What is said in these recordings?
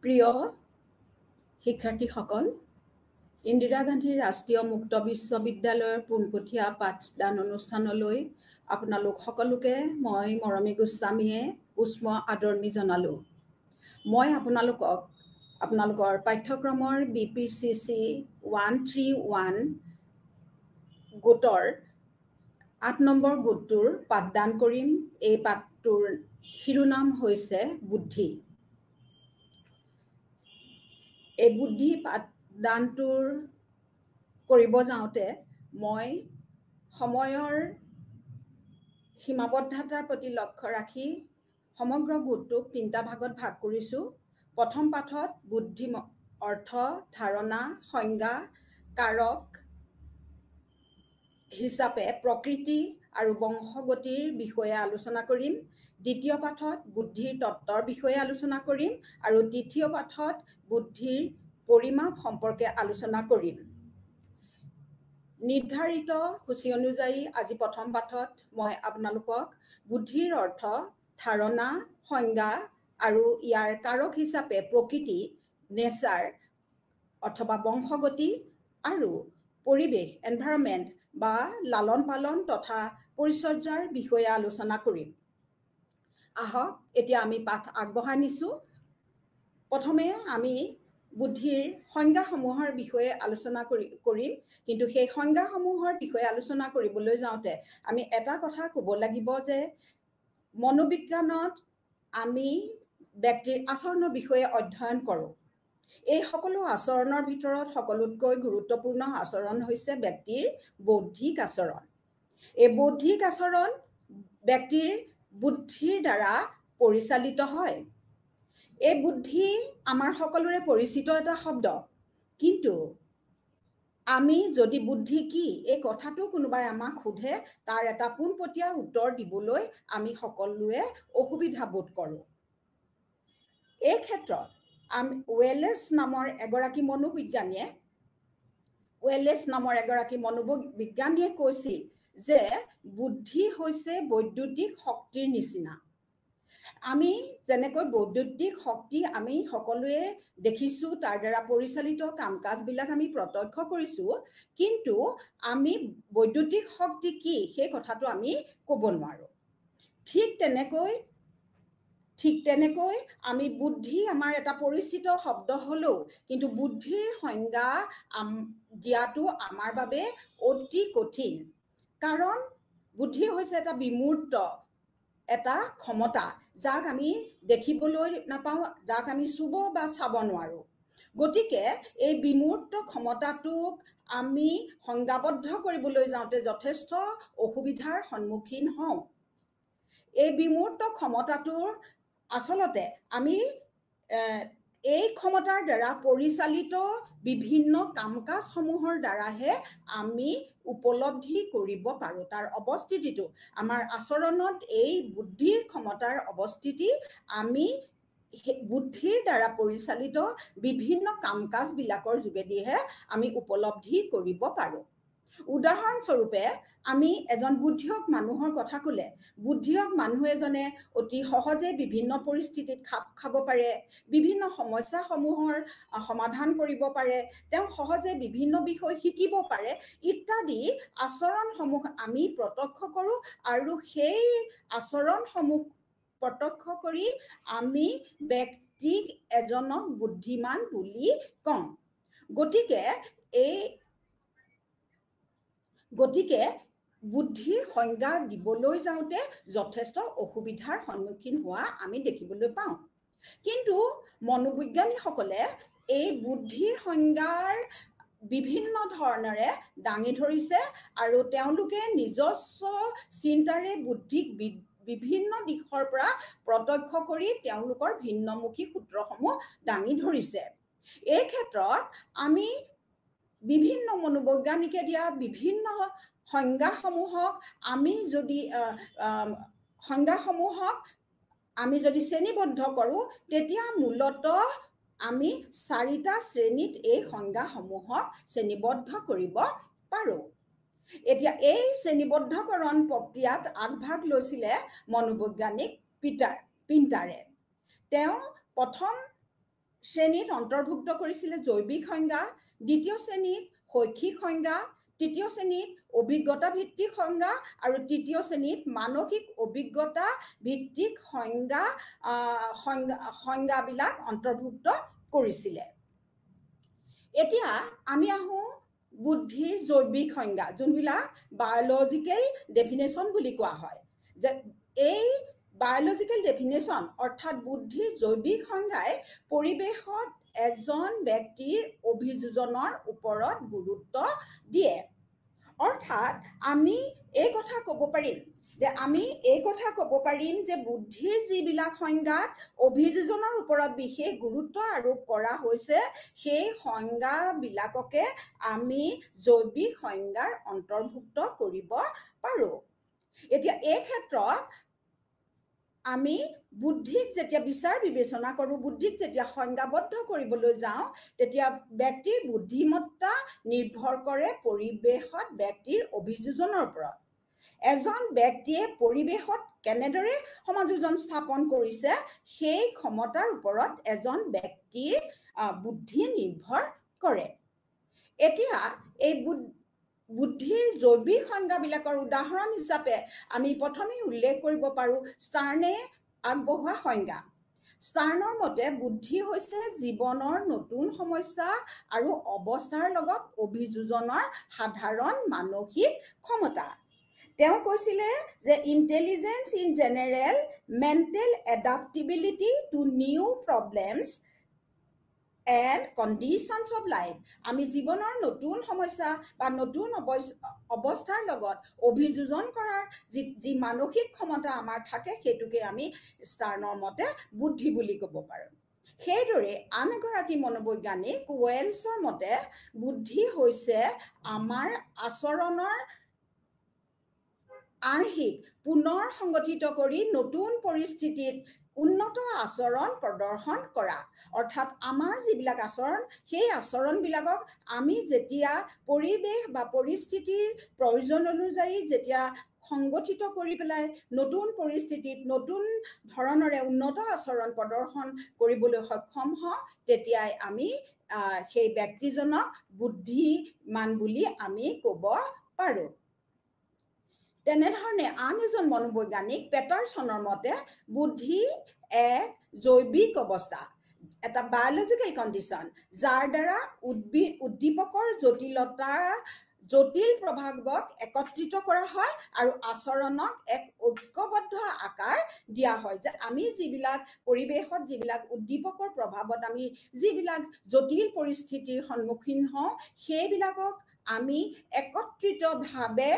প্ৰিয় শিক্ষাৰ্থীসকল, ইন্দিৰা গান্ধী ৰাষ্ট্ৰীয় মুক্ত বিশ্ববিদ্যালয়ৰ পোনপটীয়া পাঠদান অনুষ্ঠানলৈ আপোনালোক সকলোকে মই মৰমী গোস্বামীয়ে উষ্ম আদৰণি জনালোঁ। মই আপোনালোকৰ পাঠ্যক্ৰমৰ BPCC 131 গোটৰ 8 নম্বৰ গোটটোৰ পাঠদান কৰিম। এই পাঠটোৰ শিৰোনাম হৈছে বুদ্ধি। এই বুদ্ধি পাঠদানটোৰ কৰিব যাওঁতে মই সময়ৰ সীমাবদ্ধতাৰ প্ৰতি লক্ষ্য ৰাখি সমগ্ৰ গোটটোক 3টা ভাগত ভাগ কৰিছোঁ। প্ৰথম পাঠত বুদ্ধি অৰ্থ, ধাৰণা, সংজ্ঞা, কাৰক হিচাপে প্ৰকৃতি আৰু বংশগতিৰ বিষয়ে আলোচনা কৰিম। দ্বিতীয় পাঠত বুদ্ধিৰ তত্ত্বৰ বিষয়ে আলোচনা কৰিম আৰু তৃতীয় পাঠত বুদ্ধিৰ পৰিমাপ সম্পৰ্কে আলোচনা কৰিম। নিৰ্ধাৰিত সূচী অনুযায়ী আজি প্ৰথম পাঠত মই আপোনালোকক বুদ্ধিৰ অৰ্থ, ধাৰণা, সংজ্ঞা আৰু ইয়াৰ কাৰক হিচাপে প্ৰকৃতি, নেচাৰ অথবা বংশগতি আৰু পৰিৱেশ, এনভাইৰনমেণ্ট বা লালন পালন তথা পৰিচৰ্যাৰ বিষয়ে আলোচনা কৰিম। আহক এতিয়া আমি পাঠ আগবঢ়াই নিছোঁ। প্ৰথমে আমি বুদ্ধিৰ সংজ্ঞাসমূহৰ বিষয়ে আলোচনা কৰিম। কিন্তু সেই সংজ্ঞাসমূহৰ বিষয়ে আলোচনা কৰিবলৈ যাওঁতে আমি এটা কথা ক'ব লাগিব যে মনোবিজ্ঞানত আমি ব্যক্তিৰ আচৰণৰ বিষয়ে অধ্যয়ন কৰোঁ। এই সকলো আচৰণৰ ভিতৰত সকলোতকৈ গুৰুত্বপূৰ্ণ আচৰণ হৈছে ব্যক্তিৰ বৌদ্ধিক আচৰণ। এই বৌদ্ধিক আচৰণ ব্যক্তিৰ বুদ্ধিৰ দ্বাৰা পৰিচালিত হয়। এই বুদ্ধি আমাৰ সকলোৰে পৰিচিত এটা শব্দ, কিন্তু আমি যদি বুদ্ধি কি এই কথাটো কোনোবাই আমাক সোধে, তাৰ এটা পোনপটীয়া উত্তৰ দিবলৈ আমি সকলোৱে অসুবিধা বোধ কৰোঁ। এই ক্ষেত্ৰত ৱেলেছ নামৰ এগৰাকী মনোবিজ্ঞানীয়ে কৈছিল যে বুদ্ধি হৈছে বৈদ্যুতিক শক্তিৰ নিচিনা। আমি যেনেকৈ বৈদ্যুতিক শক্তি আমি সকলোৱে দেখিছোঁ, তাৰ দ্বাৰা পৰিচালিত কাম কাজবিলাক আমি প্ৰত্যক্ষ কৰিছোঁ, কিন্তু আমি বৈদ্যুতিক শক্তি কি সেই কথাটো আমি ক'ব নোৱাৰোঁ। ঠিক তেনেকৈ আমি বুদ্ধি আমাৰ এটা পৰিচিত শব্দ হ'লেও কিন্তু বুদ্ধিৰ সংজ্ঞা দিয়াটো আমাৰ বাবে অতি কঠিন। কাৰণ বুদ্ধি হৈছে এটা বিমূৰ্ত এটা ক্ষমতা, যাক আমি দেখিবলৈ নাপাওঁ, যাক আমি চুব বা চাব নোৱাৰোঁ। গতিকে এই বিমূৰ্ত ক্ষমতাটোক আমি সংজ্ঞাবদ্ধ কৰিবলৈ যাওঁতে যথেষ্ট অসুবিধাৰ সন্মুখীন হওঁ। এই বিমূৰ্ত ক্ষমতাটোৰ আচলতে আমি এই ক্ষমতাৰ দ্বাৰা পৰিচালিত বিভিন্ন কাম কাজসমূহৰ দ্বাৰাহে আমি উপলব্ধি কৰিব পাৰোঁ। তাৰ অৱস্থিতিটো আমাৰ আচৰণত এই বুদ্ধিৰ ক্ষমতাৰ অৱস্থিতি আমি বুদ্ধিৰ দ্বাৰা পৰিচালিত বিভিন্ন কাম কাজবিলাকৰ যোগেদিহে আমি উপলব্ধি কৰিব পাৰোঁ। উদাহৰণস্বৰূপে আমি এজন বুদ্ধিয়ক মানুহৰ কথা ক'লে, বুদ্ধিয়ক মানুহ এজনে অতি সহজে বিভিন্ন পৰিস্থিতিত খাপ খাব পাৰে, বিভিন্ন সমস্যাসমূহৰ সমাধান কৰিব পাৰে, তেওঁ সহজে বিভিন্ন বিষয় শিকিব পাৰে ইত্যাদি আচৰণসমূহ আমি প্ৰত্যক্ষ কৰোঁ আৰু সেই আচৰণসমূহ প্ৰত্যক্ষ কৰি আমি ব্যক্তিক এজনক বুদ্ধিমান বুলি কওঁ। গতিকে বুদ্ধিৰ সংজ্ঞা দিবলৈ যাওঁতে যথেষ্ট অসুবিধাৰ সন্মুখীন হোৱা আমি দেখিবলৈ পাওঁ। কিন্তু মনোবিজ্ঞানীসকলে এই বুদ্ধিৰ সংজ্ঞাৰ বিভিন্ন ধৰণেৰে দাঙি ধৰিছে আৰু তেওঁলোকে নিজস্ব চিন্তাৰে বুদ্ধিক বিভিন্ন দিশৰ পৰা প্ৰত্যক্ষ কৰি তেওঁলোকৰ ভিন্নমুখী সূত্ৰসমূহ দাঙি ধৰিছে। এই ক্ষেত্ৰত আমি বিভিন্ন মনোবৈজ্ঞানিকে দিয়া বিভিন্ন সংজ্ঞাসমূহক আমি যদি শ্ৰেণীবদ্ধ কৰোঁ, তেতিয়া মূলতঃ আমি 4টা শ্ৰেণীত এই সংজ্ঞাসমূহক শ্ৰেণীবদ্ধ কৰিব পাৰোঁ। এতিয়া এই শ্ৰেণীবদ্ধকৰণ প্ৰক্ৰিয়াত আগভাগ লৈছিলে মনোবৈজ্ঞানিক পিণ্টাৰে। তেওঁ প্ৰথম শ্ৰেণীত অন্তৰ্ভুক্ত কৰিছিলে জৈৱিক সংজ্ঞা, দ্বিতীয় শ্ৰেণীত শৈক্ষিক সংজ্ঞা, তৃতীয় শ্ৰেণীত অভিজ্ঞতা ভিত্তিক সংজ্ঞা আৰু তৃতীয় শ্ৰেণীত মানসিক অভিজ্ঞতা ভিত্তিক সংজ্ঞাবিলাক অন্তৰ্ভুক্ত কৰিছিলে। এতিয়া আমি আহোঁ বুদ্ধিৰ জৈৱিক সংজ্ঞা, যোনবিলাক বায়'লজিকেল ডেফিনেশ্যন বুলি কোৱা হয়। যে এই বায়'লজিকেল ডেফিনেশ্যন অৰ্থাৎ বুদ্ধিৰ জৈৱিক সংজ্ঞাই পৰিৱেশত এজন ব্যক্তিৰ অভিযোজনৰ ওপৰত গুৰুত্ব দিয়ে। অৰ্থাৎ আমি এই কথা ক'ব পাৰিম যে বুদ্ধিৰ যিবিলাক সংজ্ঞাত অভিযোজনৰ ওপৰত বিশেষ গুৰুত্ব আৰোপ কৰা হৈছে, সেই সংজ্ঞাবিলাককে আমি জৈৱিক সংজ্ঞাৰ অন্তৰ্ভুক্ত কৰিব পাৰোঁ। এতিয়া এই ক্ষেত্ৰত আমি বুদ্ধিক যেতিয়া বিচাৰ বিবেচনা কৰোঁ, বুদ্ধিক যেতিয়া সংজ্ঞাবদ্ধ কৰিবলৈ যাওঁ, তেতিয়া ব্যক্তিৰ বুদ্ধিমত্তা নিৰ্ভৰ কৰে পৰিৱেশত ব্যক্তিৰ অভিযোজনৰ ওপৰত। এজন ব্যক্তিয়ে পৰিৱেশত কেনেদৰে সমাযোজন স্থাপন কৰিছে, সেই ক্ষমতাৰ ওপৰত এজন ব্যক্তিৰ বুদ্ধি নিৰ্ভৰ কৰে। এতিয়া এই বুদ্ধিৰ জৈৱিক সংজ্ঞাবিলাকৰ উদাহৰণ হিচাপে আমি প্ৰথমে উল্লেখ কৰিব পাৰোঁ ষ্টাৰ্নে আগবঢ়োৱা সংজ্ঞা। ষ্টাৰ্নৰ মতে বুদ্ধি হৈছে জীৱনৰ নতুন সমস্যা আৰু অৱস্থাৰ লগত অভিযোজনৰ সাধাৰণ মানসিক ক্ষমতা। তেওঁ কৈছিলে যে intelligence in general, mental adaptability to new problems and conditions of life. আমি জীৱনৰ নতুন সমস্যা বা নতুন অৱস্থাৰ লগত অভিযোজন কৰাৰ যি মানসিক ক্ষমতা আমাৰ থাকে, সেইটোকে আমি ষ্টাৰ্নৰ মতে বুদ্ধি বুলি ক'ব পাৰোঁ। সেইদৰে আন এগৰাকী মনোবৈজ্ঞানিক ৱেলছৰ মতে বুদ্ধি হৈছে আমাৰ আচৰণৰ আৰ্হিক পুনৰ সংগঠিত কৰি নতুন পৰিস্থিতিত উন্নত আচৰণ প্ৰদৰ্শন কৰা। অৰ্থাৎ আমাৰ যিবিলাক আচৰণ, সেই আচৰণবিলাকক আমি যেতিয়া পৰিৱেশ বা পৰিস্থিতিৰ প্ৰয়োজন অনুযায়ী যেতিয়া সংগঠিত কৰি পেলাই নতুন পৰিস্থিতিত নতুন ধৰণৰে উন্নত আচৰণ প্ৰদৰ্শন কৰিবলৈ সক্ষম হওঁ, তেতিয়াই আমি সেই ব্যক্তিজনক বুদ্ধিমান বুলি আমি ক'ব পাৰোঁ। তেনেধৰণে আন এজন মনোবৈজ্ঞানিক পেটাৰছনৰ মতে বুদ্ধি এক জৈৱিক অৱস্থা, এটা বায়'লজিকেল কণ্ডিশ্যন, যাৰ দ্বাৰা উদ্দীপকৰ জটিল প্ৰভাৱক একত্ৰিত কৰা হয় আৰু আচৰণক এক ঐক্যবদ্ধ আকাৰ দিয়া হয়। যে আমি যিবিলাক পৰিৱেশত যিবিলাক উদ্দীপকৰ প্ৰভাৱত আমি যিবিলাক জটিল পৰিস্থিতিৰ সন্মুখীন হওঁ, সেইবিলাকক আমি একত্ৰিতভাৱে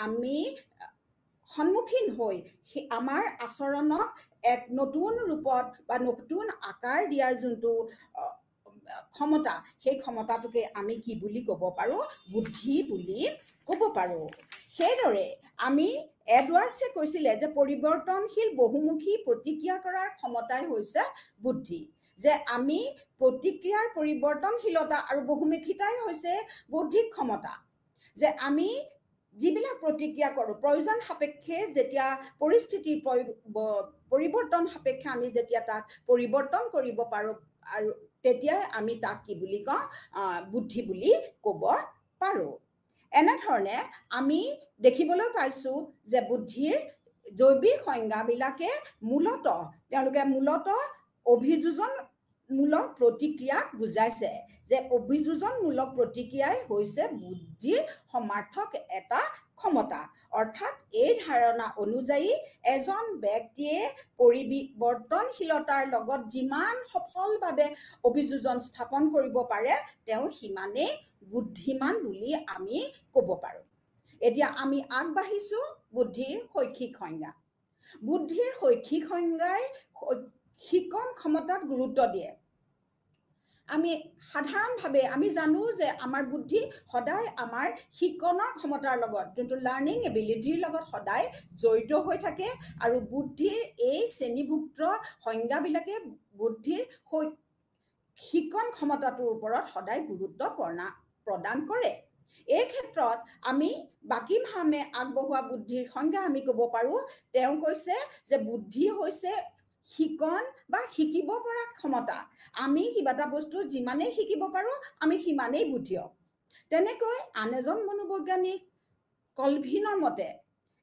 আমি সন্মুখীন হৈ আমাৰ আচৰণক এক নতুন ৰূপত বা নতুন আকাৰ দিয়াৰ যোনটো ক্ষমতা, সেই ক্ষমতাটোকে আমি কি বুলি ক'ব পাৰোঁ? বুদ্ধি বুলি ক'ব পাৰোঁ। সেইদৰে আমি এডৱাৰ্ডছে কৈছিলে যে পৰিৱৰ্তনশীল বহুমুখী প্ৰতিক্ৰিয়া কৰাৰ ক্ষমতাই হৈছে বুদ্ধি। যে আমি প্ৰতিক্ৰিয়াৰ পৰিৱৰ্তনশীলতা আৰু বহুমুখিতাই হৈছে বৌদ্ধিক ক্ষমতা। যে আমি যিবিলাক প্ৰতিক্ৰিয়া কৰোঁ, প্ৰয়োজন সাপেক্ষে যেতিয়া পৰিস্থিতিৰ পৰিৱৰ্তন সাপেক্ষে আমি যেতিয়া তাক পৰিৱৰ্তন কৰিব পাৰোঁ, আৰু তেতিয়াই আমি তাক কি বুলি কওঁ? বুদ্ধি বুলি ক'ব পাৰোঁ। এনেধৰণে আমি দেখিবলৈ পাইছোঁ যে বুদ্ধিৰ জৈৱিক সংজ্ঞাবিলাকে তেওঁলোকে মূলতঃ অভিযোজনমূলক প্ৰতিক্ৰিয়াক বুজাইছে। যে অভিযোজনমূলক প্ৰতিক্ৰিয়াই হৈছে বুদ্ধিৰ সমাৰ্থক এটা ক্ষমতা। অৰ্থাৎ এই ধাৰণা অনুযায়ী এজন ব্যক্তিয়ে পৰিৱৰ্তনশীলতাৰ লগত যিমান সফলভাৱে অভিযোজন স্থাপন কৰিব পাৰে, তেওঁ সিমানেই বুদ্ধিমান বুলি আমি ক'ব পাৰোঁ। এতিয়া আমি আগবাঢ়িছোঁ বুদ্ধিৰ শৈক্ষিক সংজ্ঞা। বুদ্ধিৰ শৈক্ষিক সংজ্ঞাই শিকন ক্ষমতাত গুৰুত্ব দিয়ে। আমি সাধাৰণভাৱে আমি জানো যে আমাৰ বুদ্ধি সদায় আমাৰ শিকনৰ ক্ষমতাৰ লগত, যোনটো লাৰ্ণিং এবিলিটিৰ লগত সদায় জড়িত হৈ থাকে। আৰু বুদ্ধিৰ এই শ্ৰেণীভুক্ত সংজ্ঞাবিলাকে বুদ্ধিৰ শিকন ক্ষমতাটোৰ ওপৰত সদায় গুৰুত্ব প্ৰদান কৰে। এই ক্ষেত্ৰত আমি বাকিমহামে আগবঢ়োৱা বুদ্ধিৰ সংজ্ঞা আমি ক'ব পাৰোঁ। তেওঁ কৈছে যে বুদ্ধি হৈছে শিকন বা শিকিব পৰা ক্ষমতা আমি কিবা এটা বস্তু যিমানেই শিকিব পাৰোঁ আমি সিমানেই বুদ্ধিয়ক তেনেকৈ আন এজন মনোবৈজ্ঞানিক কলভিনৰ মতে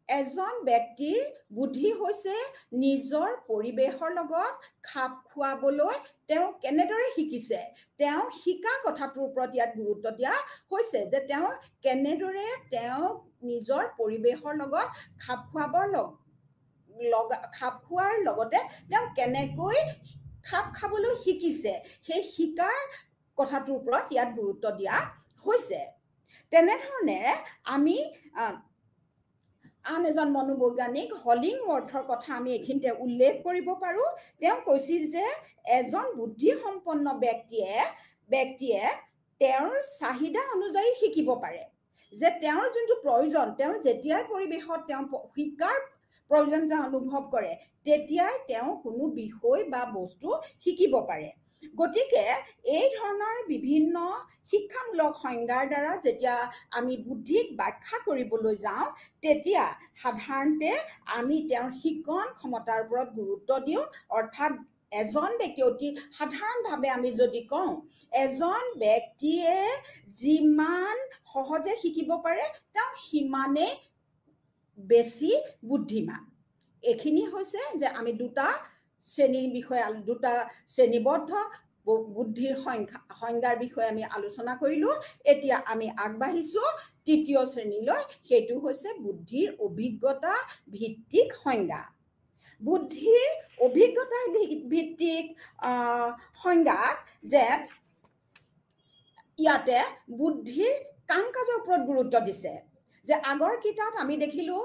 এজন ব্যক্তিৰ বুদ্ধি হৈছে নিজৰ পৰিৱেশৰ লগত খাপ খুৱাবলৈ তেওঁ কেনেদৰে শিকিছে তেওঁ শিকা কথাটোৰ ওপৰত ইয়াত গুৰুত্ব দিয়া হৈছে যে তেওঁ কেনেদৰে তেওঁ নিজৰ পৰিৱেশৰ লগত খাপ খোৱাৰ লগতে তেওঁ কেনেকৈ খাপ খাবলৈ শিকিছে সেই শিকাৰ কথাটোৰ ওপৰত ইয়াত গুৰুত্ব দিয়া হৈছে তেনেধৰণে আমি আন এজন মনোবৈজ্ঞানিক হলিংৱৰ্থৰ কথা আমি এইখিনিতে উল্লেখ কৰিব পাৰোঁ তেওঁ কৈছিল যে এজন বুদ্ধিসম্পন্ন ব্যক্তিয়ে তেওঁৰ চাহিদা অনুযায়ী শিকিব পাৰে যে তেওঁৰ যোনটো প্ৰয়োজন তেওঁ যেতিয়াই পৰিৱেশত তেওঁ শিকাৰ প্ৰয়োজনীয়তা অনুভৱ কৰে তেতিয়াই তেওঁ কোনো বিষয় বা বস্তু শিকিব পাৰে গতিকে এই ধৰণৰ বিভিন্ন শিক্ষামূলক সংজ্ঞাৰ দ্বাৰা যেতিয়া আমি বুদ্ধিক ব্যাখ্যা কৰিবলৈ যাওঁ তেতিয়া সাধাৰণতে আমি তেওঁৰ শিকন ক্ষমতাৰ ওপৰত গুৰুত্ব দিওঁ অৰ্থাৎ এজন ব্যক্তি অতি সাধাৰণভাৱে আমি যদি কওঁ এজন ব্যক্তিয়ে যিমান সহজে শিকিব পাৰে তেওঁ সিমানেই বেছি বুদ্ধিমান এইখিনি হৈছে যে আমি দুটা শ্ৰেণীৰ বিষয়ে দুটা শ্ৰেণীবদ্ধ বুদ্ধিৰ সংজ্ঞাৰ বিষয়ে আমি আলোচনা কৰিলোঁ এতিয়া আমি আগবাঢ়িছোঁ তৃতীয় শ্ৰেণীলৈ সেইটো হৈছে বুদ্ধিৰ অভিজ্ঞতা ভিত্তিক সংজ্ঞা বুদ্ধিৰ অভিজ্ঞতা ভিত্তিক সংজ্ঞাত যে ইয়াতে বুদ্ধিৰ কাম কাজৰ ওপৰত গুৰুত্ব দিছে যে আগৰ কিতাপ আমি দেখিলোঁ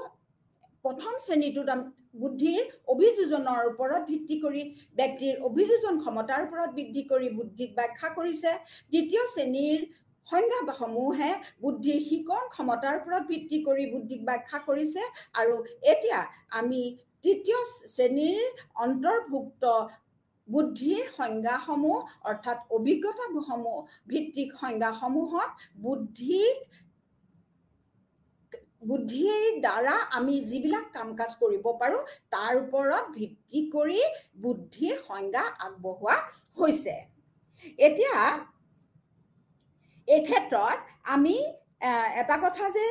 প্ৰথম শ্ৰেণীটোত বুদ্ধিৰ অভিযোজনৰ ওপৰত ভিত্তি কৰি ব্যক্তিৰ অভিযোজন ক্ষমতাৰ ওপৰত ভিত্তি কৰি বুদ্ধিক ব্যাখ্যা কৰিছে দ্বিতীয় শ্ৰেণীৰ সংজ্ঞাসমূহে বুদ্ধিৰ শিকন ক্ষমতাৰ ওপৰত ভিত্তি কৰি বুদ্ধিক ব্যাখ্যা কৰিছে আৰু এতিয়া আমি তৃতীয় শ্ৰেণীৰ অন্তৰ্ভুক্ত বুদ্ধিৰ সংজ্ঞাসমূহ অৰ্থাৎ অভিজ্ঞতাসমূহ ভিত্তিক সংজ্ঞাসমূহত বুদ্ধিৰ দ্বাৰা আমি যিবিলাক কাম কাজ কৰিব পাৰোঁ তাৰ ওপৰত ভিত্তি কৰি বুদ্ধিৰ সংজ্ঞা আগবঢ়োৱা হৈছে এতিয়া এই ক্ষেত্ৰত আমি এটা কথা যে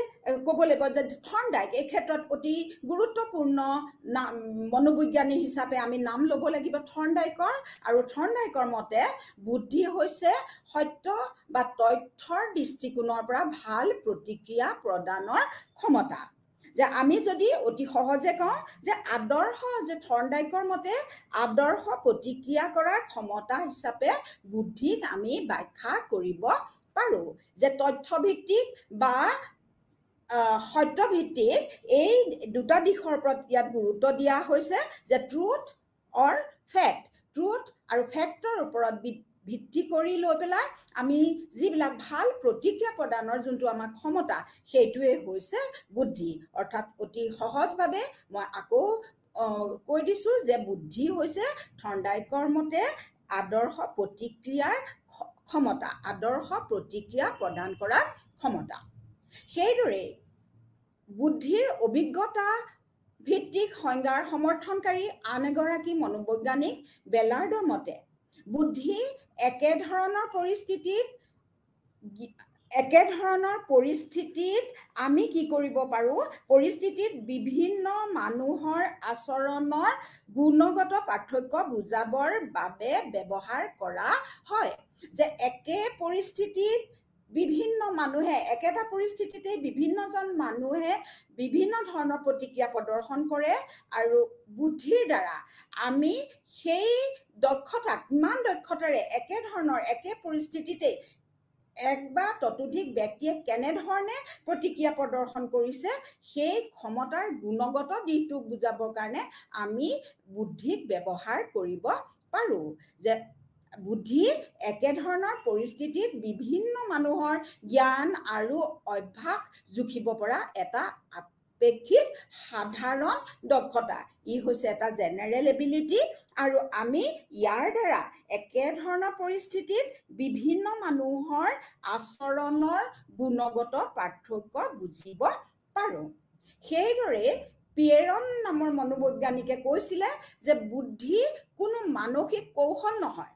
ক'ব লাগিব যে থৰ্নডাইক এই ক্ষেত্ৰত অতি গুৰুত্বপূৰ্ণ মনোবৈজ্ঞানিক হিচাপে আমি নাম ল'ব লাগিব থৰ্নডাইকৰ আৰু থৰ্নডাইকৰ মতে বুদ্ধি হৈছে সত্য বা তথ্যৰ দৃষ্টিকোণৰ পৰা ভাল প্ৰতিক্ৰিয়া প্ৰদানৰ ক্ষমতা যে আমি যদি অতি সহজে কওঁ যে আদৰ্শ যে থৰ্নডাইকৰ মতে আদৰ্শ প্ৰতিক্ৰিয়া কৰাৰ ক্ষমতা হিচাপে বুদ্ধিক আমি ব্যাখ্যা কৰিব পাৰোঁ যে তথ্যভিত্তিক বা সত্যভিত্তিক এই দুটা দিশৰ ওপৰত ইয়াত গুৰুত্ব দিয়া হৈছে যে ট্ৰুথ অৰ ফেক্ট ট্ৰুথ আৰু ফেক্টৰ ওপৰত ভিত্তি কৰি লৈ পেলাই আমি যিবিলাক ভাল প্ৰতিক্ৰিয়া প্ৰদানৰ যোনটো আমাৰ ক্ষমতা সেইটোৱে হৈছে বুদ্ধি অৰ্থাৎ অতি সহজভাৱে মই আকৌ কৈ দিছোঁ যে বুদ্ধি হৈছে থৰ্নডাইকৰ মতে আদৰ্শ প্ৰতিক্ৰিয়াৰ ক্ষমতা আদৰ্শ প্ৰতিক্ৰিয়া প্ৰদান কৰাৰ ক্ষমতা সেইদৰে বুদ্ধিৰ অভিজ্ঞতা ভিত্তিক সংজ্ঞাৰ সমৰ্থনকাৰী আন এগৰাকী মনোবৈজ্ঞানিক বেলাৰ্ডৰ মতে বুদ্ধি একেধৰণৰ পৰিস্থিতিত আমি কি কৰিব পাৰোঁ পৰিস্থিতিত বিভিন্ন মানুহৰ আচৰণৰ গুণগত পাৰ্থক্য বুজাবৰ বাবে ব্যৱহাৰ কৰা হয় যে একে পৰিস্থিতিত বিভিন্ন মানুহে একেটা পৰিস্থিতিতে বিভিন্নজন মানুহে বিভিন্ন ধৰণৰ প্ৰতিক্ৰিয়া প্ৰদৰ্শন কৰে আৰু বুদ্ধিৰ দ্বাৰা আমি সেই দক্ষতা কিমান দক্ষতাৰে একেধৰণৰ একে পৰিস্থিতিতে এক বা ততোধিক ব্যক্তিয়ে কেনেধৰণে প্ৰতিক্ৰিয়া প্ৰদৰ্শন কৰিছে সেই ক্ষমতাৰ গুণগত দিশটোক বুজাবৰ কাৰণে আমি বুদ্ধিক ব্যৱহাৰ কৰিব পাৰোঁ যে বুদ্ধি একেধৰণৰ পৰিস্থিতিত বিভিন্ন মানুহৰ জ্ঞান আৰু অভ্যাস জুখিব পৰা এটা আপেক্ষিক সাধাৰণ দক্ষতা ই হৈছে এটা জেনেৰেল এবিলিটি আৰু আমি ইয়াৰ দ্বাৰা একেধৰণৰ পৰিস্থিতিত বিভিন্ন মানুহৰ আচৰণৰ গুণগত পাৰ্থক্য বুজিব পাৰোঁ সেইদৰে পিয়েৰন নামৰ মনোবৈজ্ঞানিকে কৈছিলে যে বুদ্ধি কোনো মানসিক কৌশল নহয়,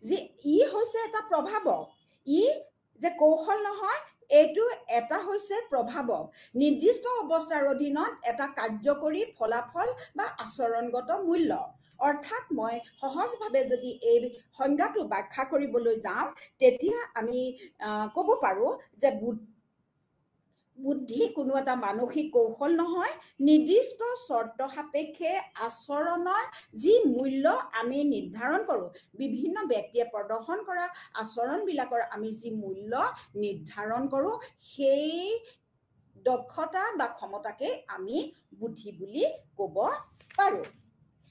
যে ই হৈছে এটা প্ৰভাৱক, ই যে কৌশল নহয়, এইটো এটা হৈছে প্ৰভাৱক, নিৰ্দিষ্ট অৱস্থাৰ অধীনত এটা কাৰ্যকৰী ফলাফল বা আচৰণগত মূল্য। অৰ্থাৎ মই সহজভাৱে যদি এই সংজ্ঞাটো ব্যাখ্যা কৰিবলৈ যাওঁ তেতিয়া আমি ক'ব পাৰোঁ যে বুদ্ধি কোনো এটা মানসিক কৌশল নহয়, নিৰ্দিষ্ট চৰ্ত সাপেক্ষে আচৰণৰ যি মূল্য আমি নিৰ্ধাৰণ কৰোঁ, বিভিন্ন ব্যক্তিয়ে প্ৰদৰ্শন কৰা আচৰণবিলাকৰ আমি যি মূল্য নিৰ্ধাৰণ কৰোঁ, সেই দক্ষতা বা ক্ষমতাকে আমি বুদ্ধি বুলি ক'ব পাৰোঁ।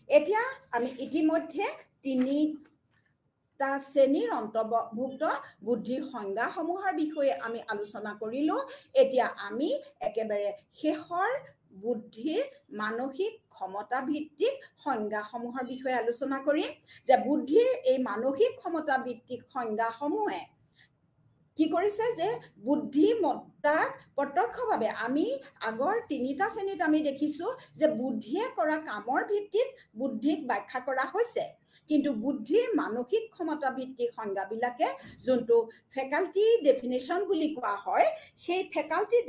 এতিয়া আমি ইতিমধ্যে তিনিটা শ্ৰেণীৰ অন্তৰ্ভুক্ত বুদ্ধিৰ সংজ্ঞাসমূহৰ বিষয়ে আমি আলোচনা কৰিলোঁ। এতিয়া আমি একেবাৰে শেষৰ বুদ্ধিৰ মানসিক ক্ষমতা ভিত্তিক সংজ্ঞাসমূহৰ বিষয়ে আলোচনা কৰিম। যে বুদ্ধিৰ এই মানসিক ক্ষমতা ভিত্তিক সংজ্ঞাসমূহে কি কৰিছে যে বুদ্ধিমত্তাক প্ৰত্যক্ষভাৱে আমি আগৰ তিনিটা শ্ৰেণীত আমি দেখিছোঁ যে বুদ্ধিয়ে কৰা কামৰ ভিত্তিত বুদ্ধিক ব্যাখ্যা কৰা হৈছে, কিন্তু বুদ্ধিৰ মানসিক ক্ষমতা ভিত্তিক সংজ্ঞাবিলাকে যোনটো ফেকাল্টি ডেফিনেশ্যন বুলি কোৱা হয়, সেই ফেকাল্টি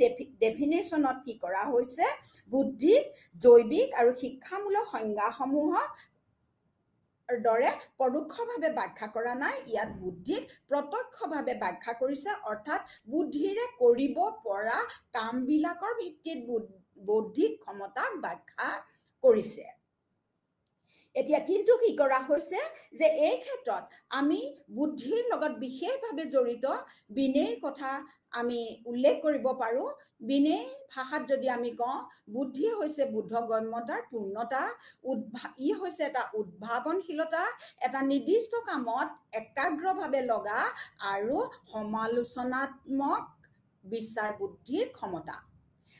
ডেফিনেশ্যনত কি কৰা হৈছে, বুদ্ধিক জৈৱিক আৰু শিক্ষামূলক সংজ্ঞাসমূহক দৰে পৰোক্ষভাৱে ব্যাখ্যা কৰা নাই, ইয়াত বুদ্ধিক প্ৰত্যক্ষভাৱে ব্যাখ্যা কৰিছে। অৰ্থাৎ বুদ্ধিৰে কৰিব পৰা কামবিলাকৰ ভিত্তিত বৌদ্ধিক ক্ষমতাক ব্যাখ্যা কৰিছে। এতিয়া কিন্তু কি কৰা হৈছে যে এই ক্ষেত্ৰত আমি বুদ্ধিৰ লগত বিশেষভাৱে জড়িত বিনেৰ কথা আমি উল্লেখ কৰিব পাৰোঁ। বিনেৰ ভাষাত যদি আমি কওঁ, বুদ্ধি হৈছে বোধগম্যতাৰ পূৰ্ণতা, ই হৈছে এটা উদ্ভাৱনশীলতা, এটা নিৰ্দিষ্ট কামত একাগ্ৰভাৱে লগা আৰু সমালোচনাত্মক বিচাৰ বুদ্ধিৰ ক্ষমতা।